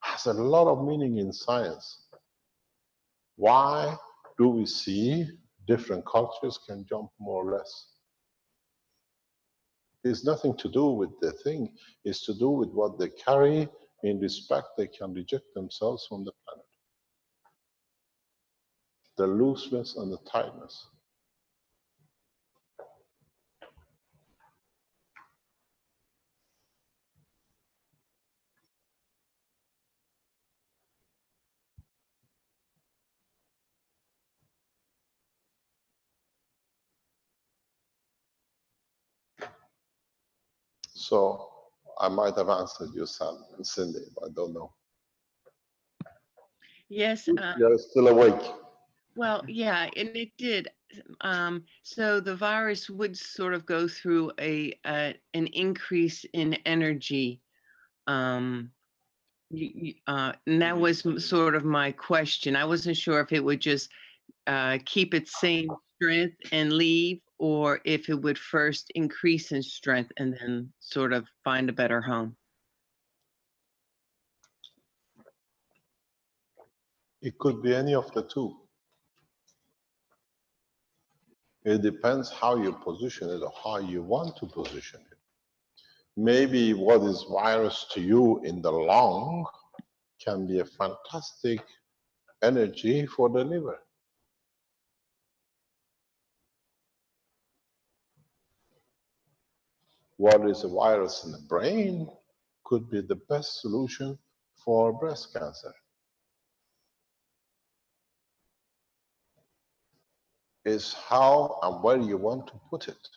Has a lot of meaning in science. Why do we see different cultures can jump more or less? It's nothing to do with the thing. It's to do with what they carry in respect they can reject themselves from the planet. The looseness and the tightness. So I might have answered you, Sam and Cindy, but I don't know. Yes. You're still awake. Well, yeah, and it did. So the virus would sort of go through an increase in energy. And that was sort of my question. I wasn't sure if it would just keep its same strength and leave, or if it would first increase in strength and then sort of find a better home. It could be any of the two. It depends how you position it or how you want to position it. Maybe what is virus to you in the lung can be a fantastic energy for the liver. What is a virus in the brain could be the best solution for breast cancer. Is how and where you want to put it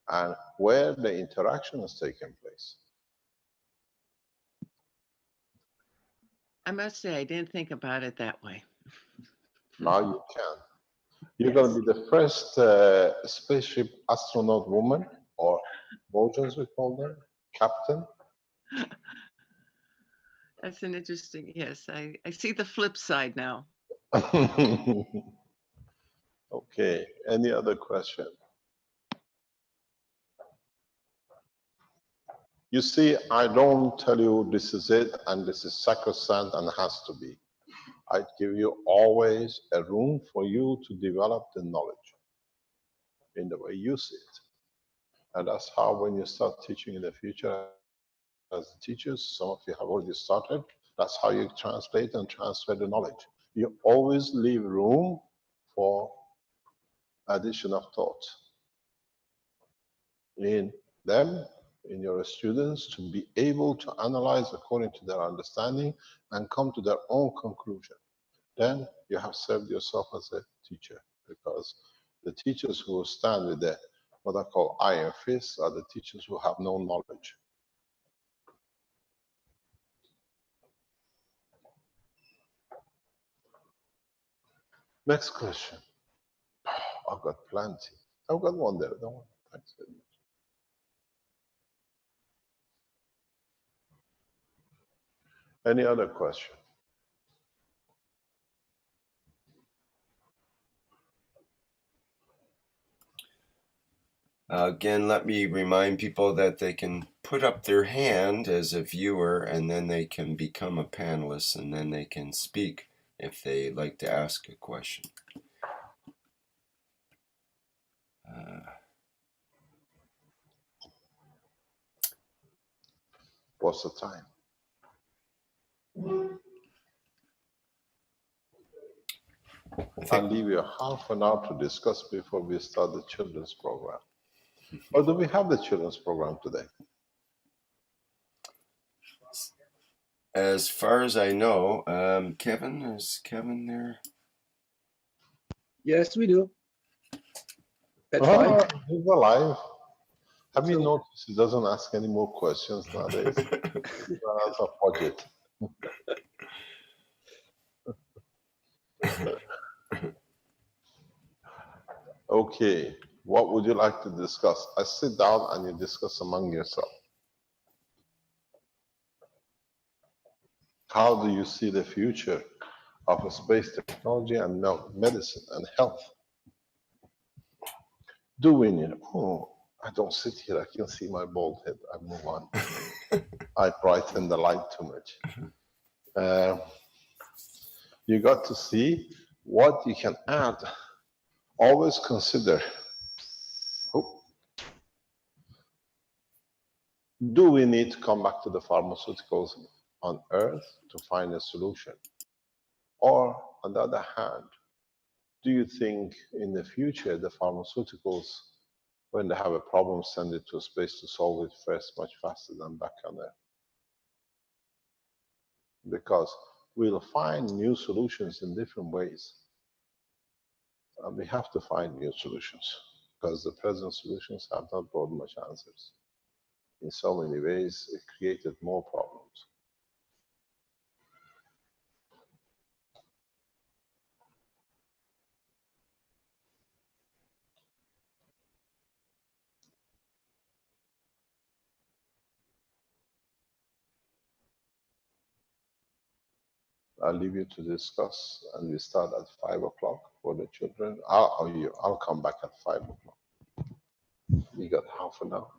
and where the interaction has taken place. I must say, I didn't think about it that way. Now you can. You're Yes. going to be the first spaceship astronaut woman, or Bojans we call them, captain. That's an interesting, yes, I see the flip side now. Okay, any other question? You see, I don't tell you this is it and this is sacrosanct and has to be. I give you always a room for you to develop the knowledge in the way you see it. And that's how when you start teaching in the future as teachers, some of you have already started, that's how you translate and transfer the knowledge. You always leave room for addition of thought in them, in your students, to be able to analyze according to their understanding and come to their own conclusion. Then you have served yourself as a teacher, because the teachers who stand with the what I call iron fists are the teachers who have no knowledge. Next question. I've got plenty. I've got one there. Don't worry. Thanks very much. Any other question? Again, let me remind people that they can put up their hand as a viewer, and then they can become a panelist, and then they can speak if they'd like to ask a question. What's the time? I'll leave you half an hour to discuss before we start the children's program. Or do we have the children's program today? As far as I know, Kevin, is Kevin there? Yes, we do. At Oh, 5. he's alive. Have you So- noticed he doesn't ask any more questions nowadays? That's a budget. Okay, what would you like to discuss? I sit down and you discuss among yourself. How do you see the future of space technology and medicine and health? Do we need? Oh, I don't sit here. I can see my bald head. I move on. I brighten the light too much. You got to see what you can add. Always consider, do we need to come back to the pharmaceuticals on Earth to find a solution? Or on the other hand, do you think in the future the pharmaceuticals, when they have a problem, send it to space to solve it first much faster than back on Earth? Because we'll find new solutions in different ways. We have to find new solutions because the present solutions have not brought much answers. In so many ways, it created more problems. I'll leave you to discuss, and we start at 5 o'clock for the children. I'll come back at 5 o'clock. You got half an hour.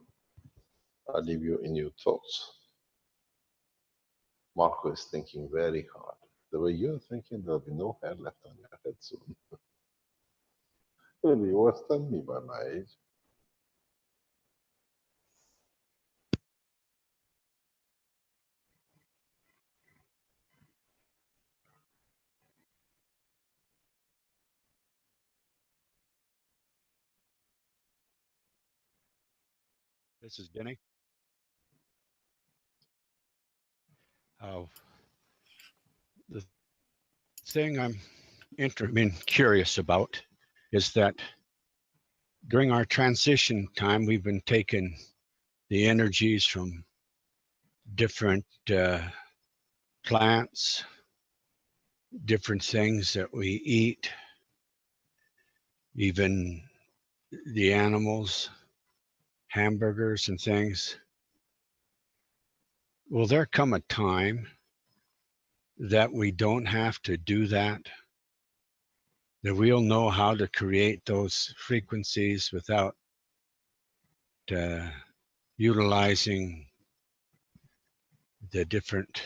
I'll leave you in your thoughts. Marco is thinking very hard. The way you're thinking, there'll be no hair left on your head soon. It'll be worse than me by my age. This is Denny. The thing I'm curious about is that during our transition time, we've been taking the energies from different plants, different things that we eat, even the animals, hamburgers and things. Will there come a time that we don't have to do that? That we'll know how to create those frequencies without utilizing the different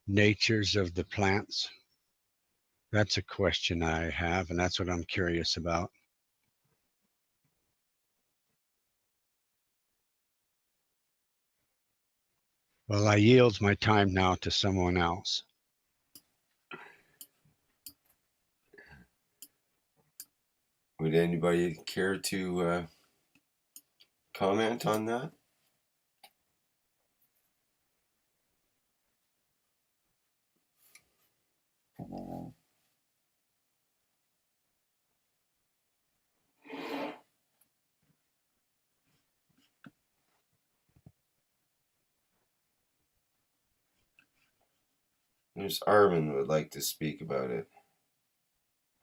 natures of the plants? That's a question I have, and that's what I'm curious about. Well, I yield my time now to someone else. Would anybody care to comment on that? There's Armin would like to speak about it.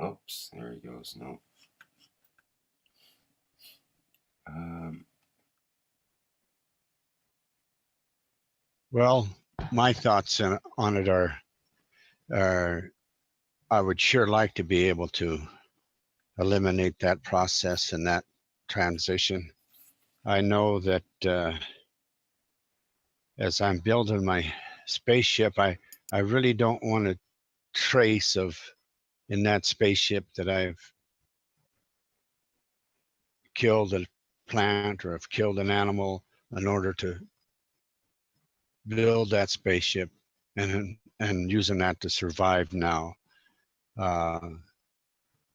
Oops, there he goes. No. Well, my thoughts on it are I would sure like to be able to eliminate that process and that transition. I know that as I'm building my spaceship, I really don't want to trace of in that spaceship that I've killed a plant or I've killed an animal in order to build that spaceship and using that to survive now.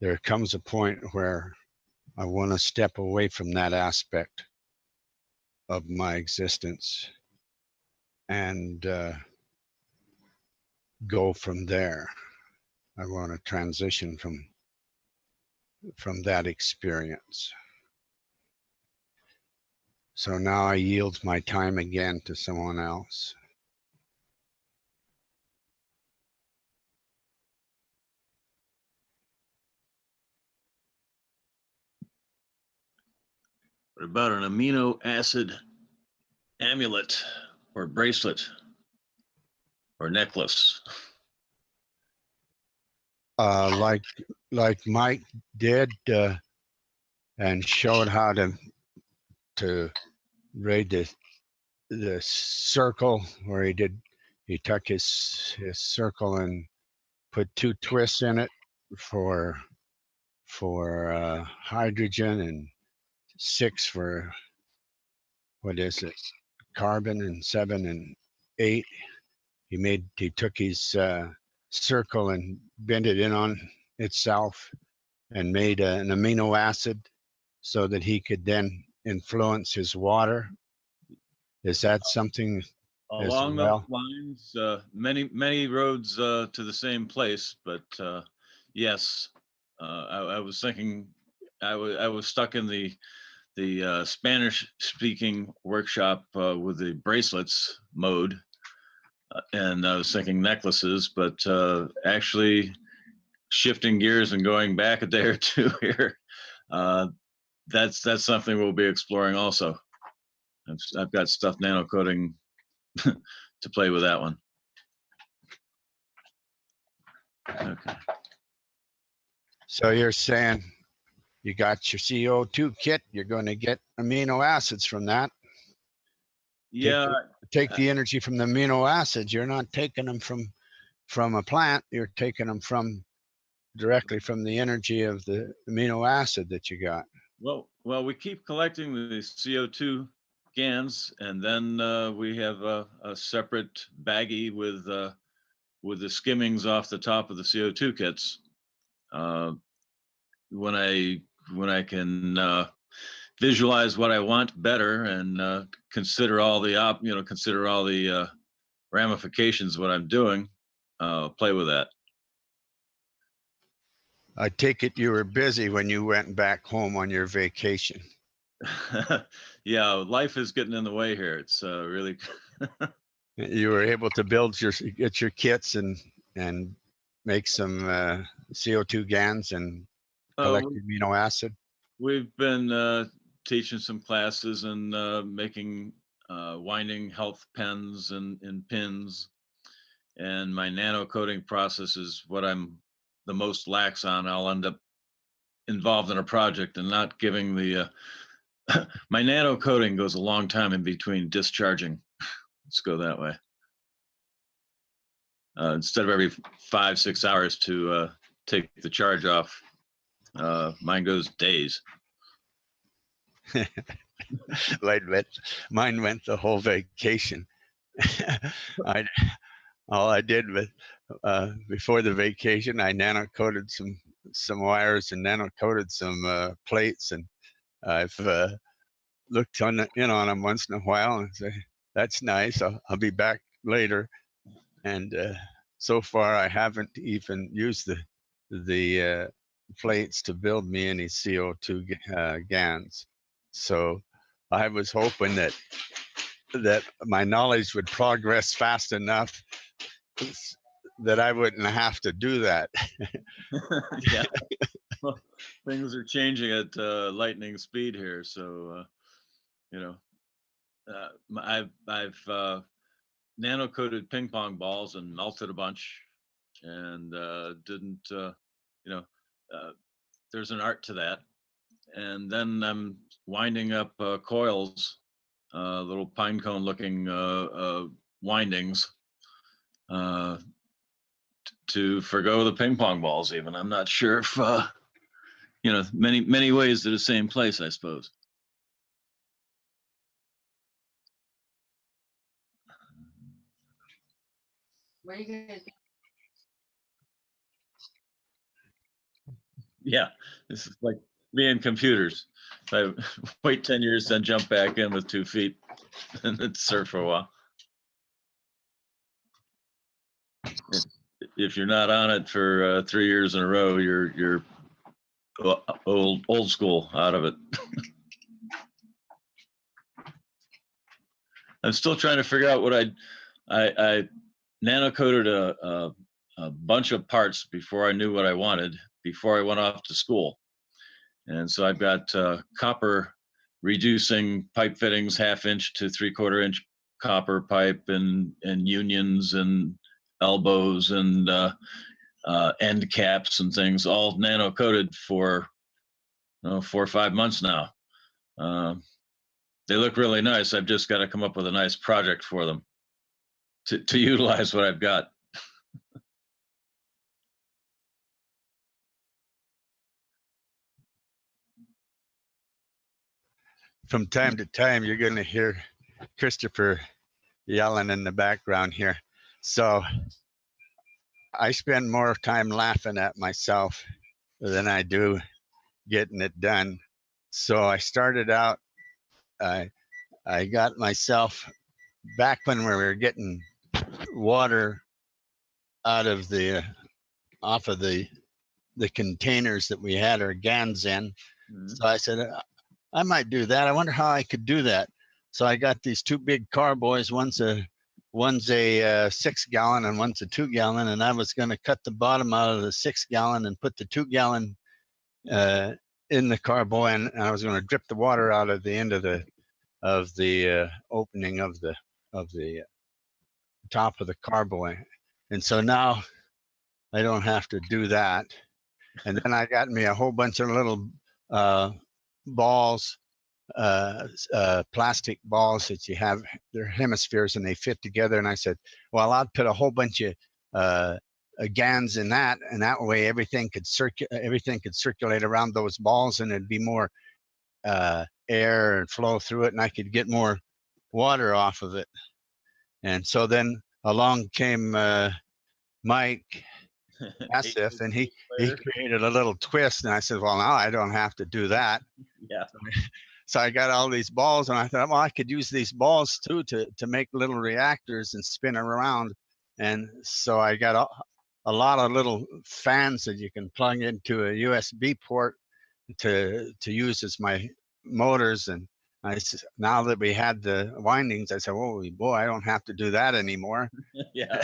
There comes a point where I want to step away from that aspect of my existence and go from there. I want to transition from that experience. So now I yield my time again to someone else. What about an amino acid amulet or bracelet or necklace? Like Mike did and showed how to read the circle where he took his circle and put 2 twists in it for hydrogen and 6 for what is it, carbon, and 7 and 8. He took his circle and bent it in on itself and made an amino acid so that he could then influence his water. Is that something Along as well? those lines, many roads to the same place, but yes, I was thinking I was stuck in the Spanish speaking workshop with the bracelets mode, and I was thinking necklaces, but actually shifting gears and going back a day or two here, that's something we'll be exploring also. I've got stuff nano coating to play with that one. Okay. So you're saying you got your CO2 kit, you're going to get amino acids from that. Yeah. Take the energy from the amino acids. You're not taking them from a plant. You're taking them directly from the energy of the amino acid that you got. Well, we keep collecting the CO2 GANs, and then we have a separate baggie with the skimmings off the top of the CO2 kits. When I can visualize what I want better and consider all the ramifications of what I'm doing, play with that. I take it you were busy when you went back home on your vacation. Yeah, life is getting in the way here. It's really. You were able to get your kits and make some CO2 GANs and collect amino acid. We've been teaching some classes and making winding health pens and pins, and my nano coating process is what I'm the most lax on. I'll end up involved in a project and not giving the my nano coating goes a long time in between discharging. Let's go that way. Instead of every 5-6 hours to take the charge off, mine goes days. Mine went the whole vacation. All I did was before the vacation, I nano coated some wires and nano coated some plates, and I've looked in on them once in a while and say, "That's nice. I'll be back later." And so far, I haven't even used the plates to build me any CO2 GANs. So I was hoping that my knowledge would progress fast enough that I wouldn't have to do that. Yeah. Well, things are changing at lightning speed here, so I've nano coated ping pong balls and melted a bunch, and didn't there's an art to that. And then I'm winding up coils, little pine cone looking windings, to forgo the ping pong balls. Even I'm not sure if many ways to the same place, I suppose. Where are you gonna Yeah, this is like me and computers. I wait 10 years, then jump back in with 2 feet and then surf for a while. If you're not on it for 3 years in a row, you're old school out of it. I'm still trying to figure out what I nano coated a bunch of parts before I knew what I wanted, before I went off to school. And so I've got copper reducing pipe fittings, 1/2 inch to 3/4 inch copper pipe, and unions and elbows and end caps and things, all nano coated for 4 or 5 months now. They look really nice. I've just got to come up with a nice project for them to utilize what I've got. From time to time, you're going to hear Christopher yelling in the background here. So I spend more time laughing at myself than I do getting it done. So I started out, I got myself back when we were getting water out of off of the containers that we had our gans in. Mhm. So I said, I might do that. I wonder how I could do that. So I got these 2 big carboys. One's a 6-gallon and one's a 2-gallon, and I was going to cut the bottom out of the 6-gallon and put the 2-gallon in the carboy, and I was going to drip the water out of the end of the opening of the top of the carboy. And so now I don't have to do that. And then I got me a whole bunch of little balls, plastic balls that you have, they're hemispheres and they fit together. And I said, well, I'll put a whole bunch of gans in that, and that way everything could circulate around those balls, and it'd be more air and flow through it, and I could get more water off of it. And so then along came Mike Asif, and he created a little twist, and I said, well, now I don't have to do that. Yeah. So I got all these balls, and I thought, well, I could use these balls too to make little reactors and spin around. And so I got a lot of little fans that you can plug into a USB port to use as my motors. And now that we had the windings, I said, oh boy, I don't have to do that anymore. Yeah.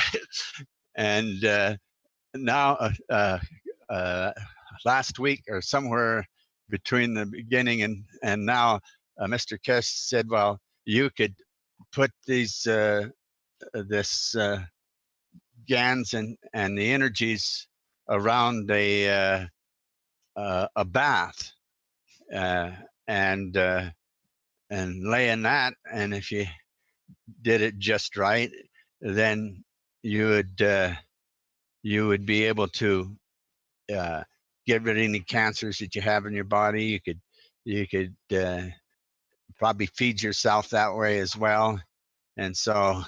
And now last week or somewhere between the beginning and now, Mr. Kesh said, well, you could put these this GANs and the energies around a bath and lay in that, and if you did it just right, then you would be able to get rid of any cancers that you have in your body. You could probably feed yourself that way as well. And so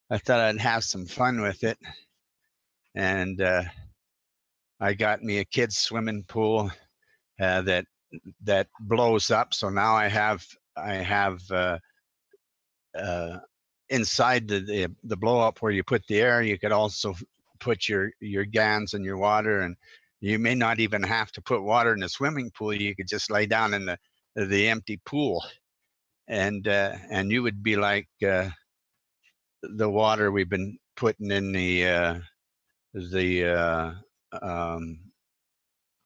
I thought I'd have some fun with it. And I got me a kid's swimming pool that blows up. So now I have inside the blow up where you put the air, you could also put your GANs and your water, and you may not even have to put water in the swimming pool. You could just lay down in the empty pool, and you would be like the water we've been putting in the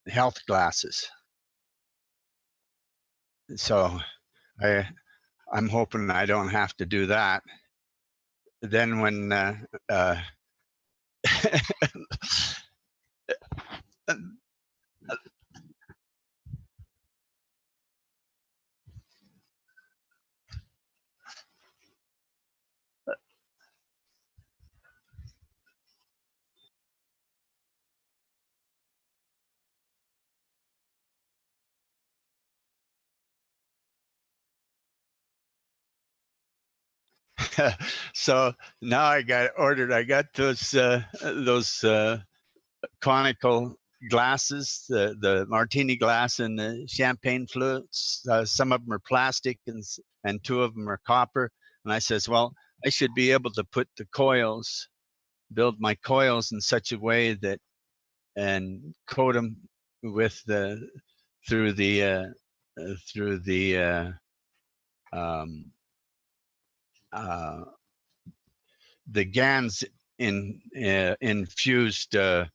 health glasses. So I'm hoping I don't have to do that. Then when So now I got those conical glasses, the martini glass and the champagne flutes. Some of them are plastic and two of them are copper. And I says, well, I should be able to put the coils, build my coils in such a way that, and coat them with through the um, uh, the GANs infused uh,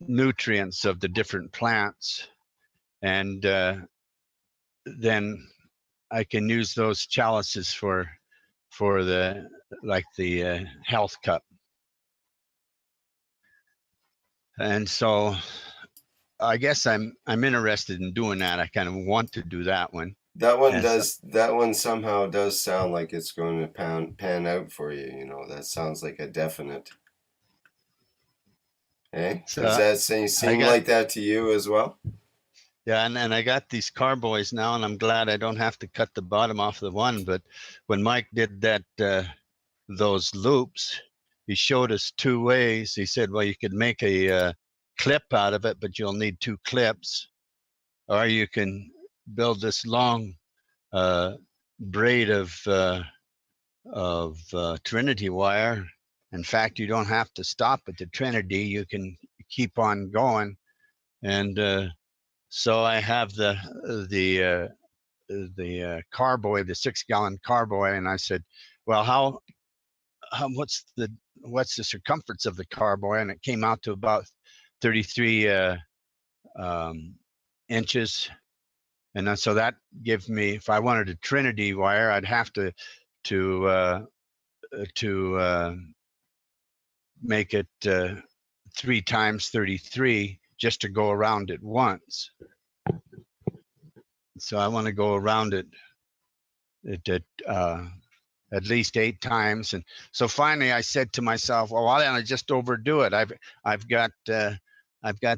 nutrients of the different plants, and then I can use those chalices for the health cup. And so I guess I'm interested in doing that. I kind of want to do that one. That one somehow does sound like it's going to pan out for you. You know, that sounds like a definite. Eh? So Does that seem like that to you as well? Yeah, and I got these carboys now, and I'm glad I don't have to cut the bottom off the one. But when Mike did that, those loops, he showed us two ways. He said, well, you could make a clip out of it, but you'll need two clips, or you can build this long braid of Trinity wire. In fact, you don't have to stop at the Trinity. You can keep on going. And so I have the carboy, the 6-gallon carboy, and I said, well, what's the circumference of the carboy? And it came out to about 33 inches. And so that gives me, if I wanted a Trinity wire, I'd have to make it 3 times 33 just to go around it once. So I want to go around it at least 8 times. And so finally I said to myself, well, why don't I just overdo it? I've got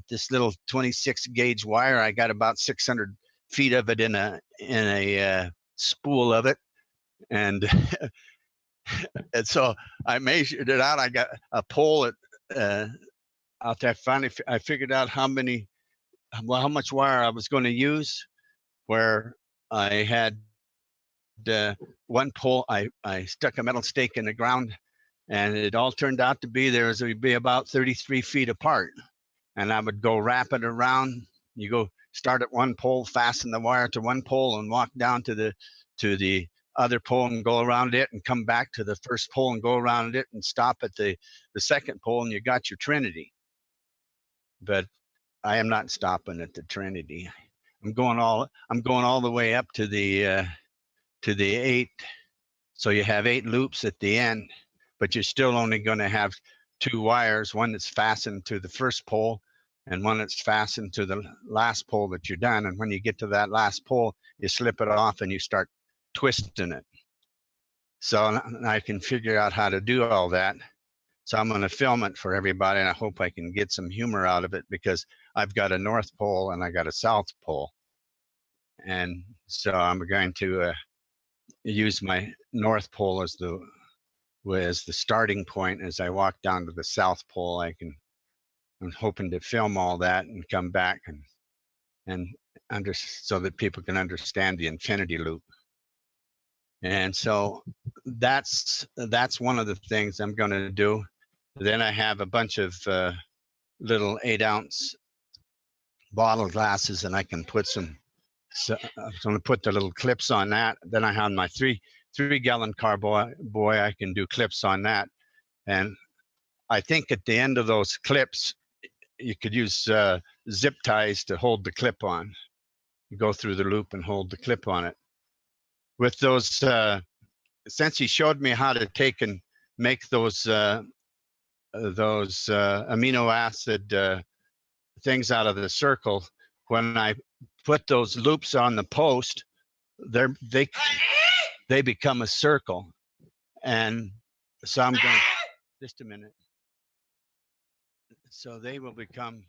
this little 26 gauge wire. I got about 600 feet of it in a spool of it. And and so I measured it out. I got a pole out there. Finally, I figured out how much wire I was going to use, where I had one pole. I stuck a metal stake in the ground, and it all turned out to be it would be about 33 feet apart. And I would go wrap it around. You go start at one pole, fasten the wire to one pole, and walk down to the other pole and go around it, and come back to the first pole and go around it, and stop at the second pole, and you got your Trinity. But I am not stopping at the Trinity. I'm going all the way up to the 8. So you have 8 loops at the end, but you're still only going to have 2 wires, one that's fastened to the first pole and one that's fastened to the last pole that you're done. And when you get to that last pole, you slip it off and you start twisting it. So I can figure out how to do all that. So I'm going to film it for everybody, and I hope I can get some humor out of it, because I've got a North Pole and I got a South Pole. And so I'm going to use my North Pole as the starting point. As I walk down to the South Pole, I'm hoping to film all that and come back so that people can understand the infinity loop. And so that's one of the things I'm going to do. Then I have a bunch of little 8-ounce bottle glasses, and I can put some. So I'm going to put the little clips on that. Then I have my 3-gallon carboy. I can do clips on that. And I think at the end of those clips, you could use zip ties to hold the clip on. You go through the loop and hold the clip on it. With those, since he showed me how to take and make those amino acid things out of the circle, when I put those loops on the post, they become a circle. And so I'm going, just a minute. So they will become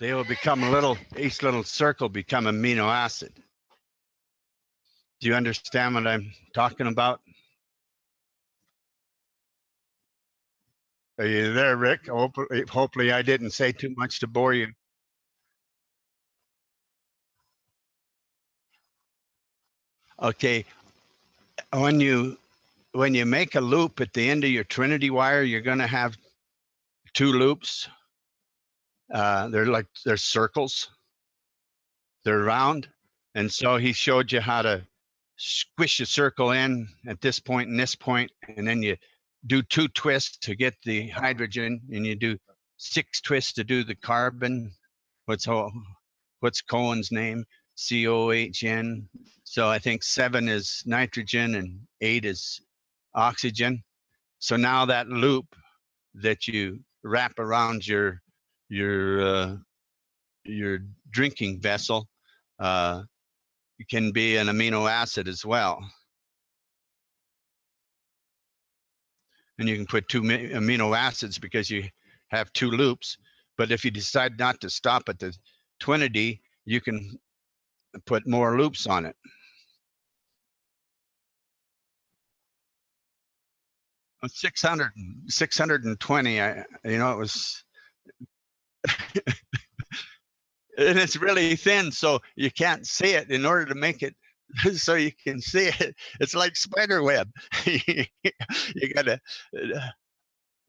each little circle become amino acid. Do you understand what I'm talking about? Are you there, Rick? Hopefully I didn't say too much to bore you. Okay, when you make a loop at the end of your Trinity wire, you're going to have two loops. They're circles. They're round, and so he showed you how to squish a circle in at this point and this point, and then you do 2 twists to get the hydrogen, and you do 6 twists to do the carbon. What's Cohen's name? COHN. So I think 7 is nitrogen and 8 is oxygen. So now that loop that you wrap around your drinking vessel can be an amino acid as well. And you can put 2 amino acids because you have 2 loops. But if you decide not to stop at the Trinity, you can put more loops on it. 620, it was, and it's really thin, so you can't see it. In order to make it so you can see it, it's like spider web. You gotta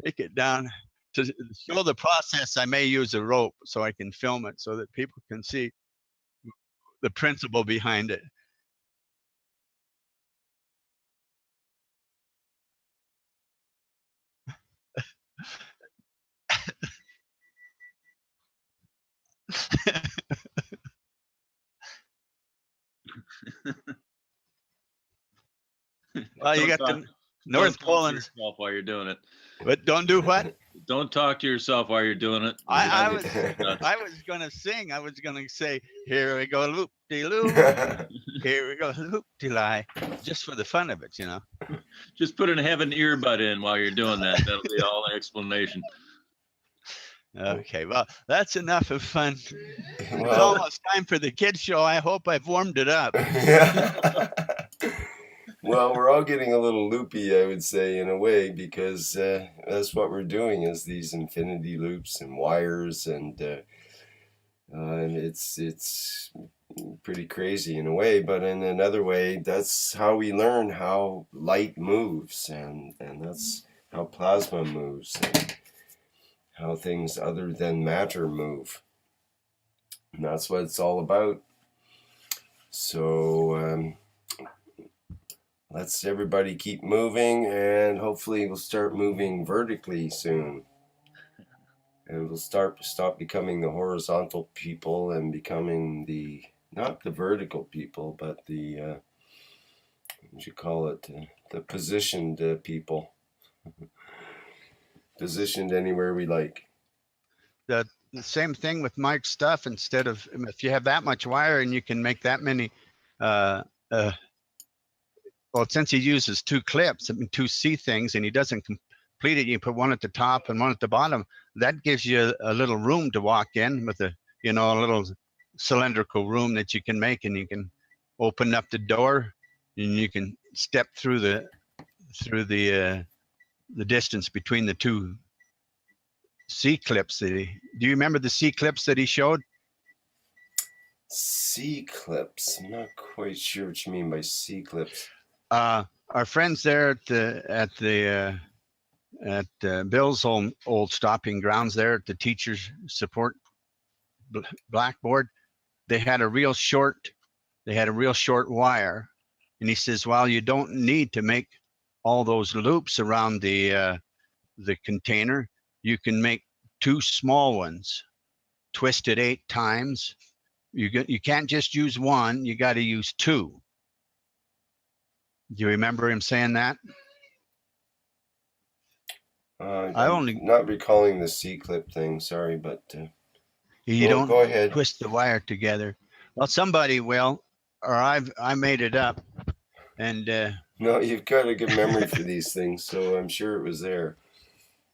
take it down. To show the process, I may use a rope so I can film it so that people can see the principle behind it. Well, you got the North Pole and yourself while you're doing it. But don't do what? Don't talk to yourself while you're doing it. I was gonna sing. I was gonna say, "Here we go, loop de loop. Here we go, loop de lie," just for the fun of it, Just put have an earbud in while you're doing that. That'll be all the explanation. Okay, well, that's enough of fun. It's Well, almost time for the kids show. I hope I've warmed it up. well, we're all getting a little loopy, I would say, in a way, because that's what we're doing is these infinity loops and wires, and it's pretty crazy in a way, but in another way, that's how we learn how light moves, and that's how plasma moves, and how things other than matter move. And that's what it's all about. So let's everybody keep moving, and hopefully we'll start moving vertically soon. And we'll stop becoming the horizontal people and becoming not the vertical people, but the what you call it, the positioned people. Positioned anywhere we like. The same thing with Mike's stuff. Instead of, if you have that much wire and you can make that many, well, since he uses 2 clips, 2 C things, and he doesn't complete it, you put one at the top and one at the bottom. That gives you a little room to walk in with a little cylindrical room that you can make, and you can open up the door and you can step through the distance between the 2 C clips. Do you remember the C clips that he showed? C clips. I'm not quite sure what you mean by C clips. Our friends there at Bill's old stopping grounds there at the teachers support blackboard, they had a real short wire, and he says, well, you don't need to make all those loops around the container. You can make 2 small ones, twist it 8 times. You can't just use 1, you got to use 2. Do you remember him saying that? I'm not recalling the C-clip thing, sorry, but don't go ahead. Twist the wire together. Well, somebody will, or I made it up. And no, you've got a good memory for these things, so I'm sure it was there.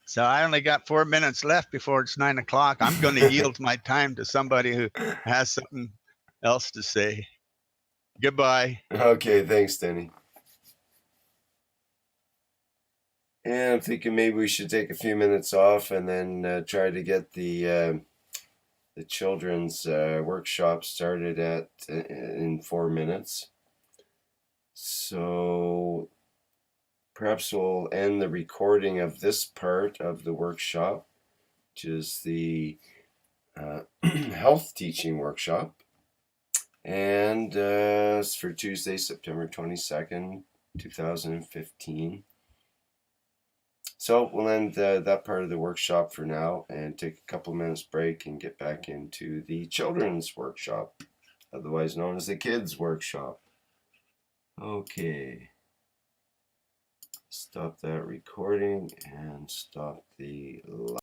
So I only got 4 minutes left before it's 9 o'clock. I'm going to yield my time to somebody who has something else to say. Goodbye. Okay, thanks, Denny. And I'm thinking maybe we should take a few minutes off and then try to get the children's workshop started at in 4 minutes. So perhaps we'll end the recording of this part of the workshop, which is the health teaching workshop. And it's for Tuesday, September 22nd, 2015. So we'll end that part of the workshop for now and take a couple minutes break and get back into the children's workshop, otherwise known as the kids workshop. Okay. Stop that recording and stop the live.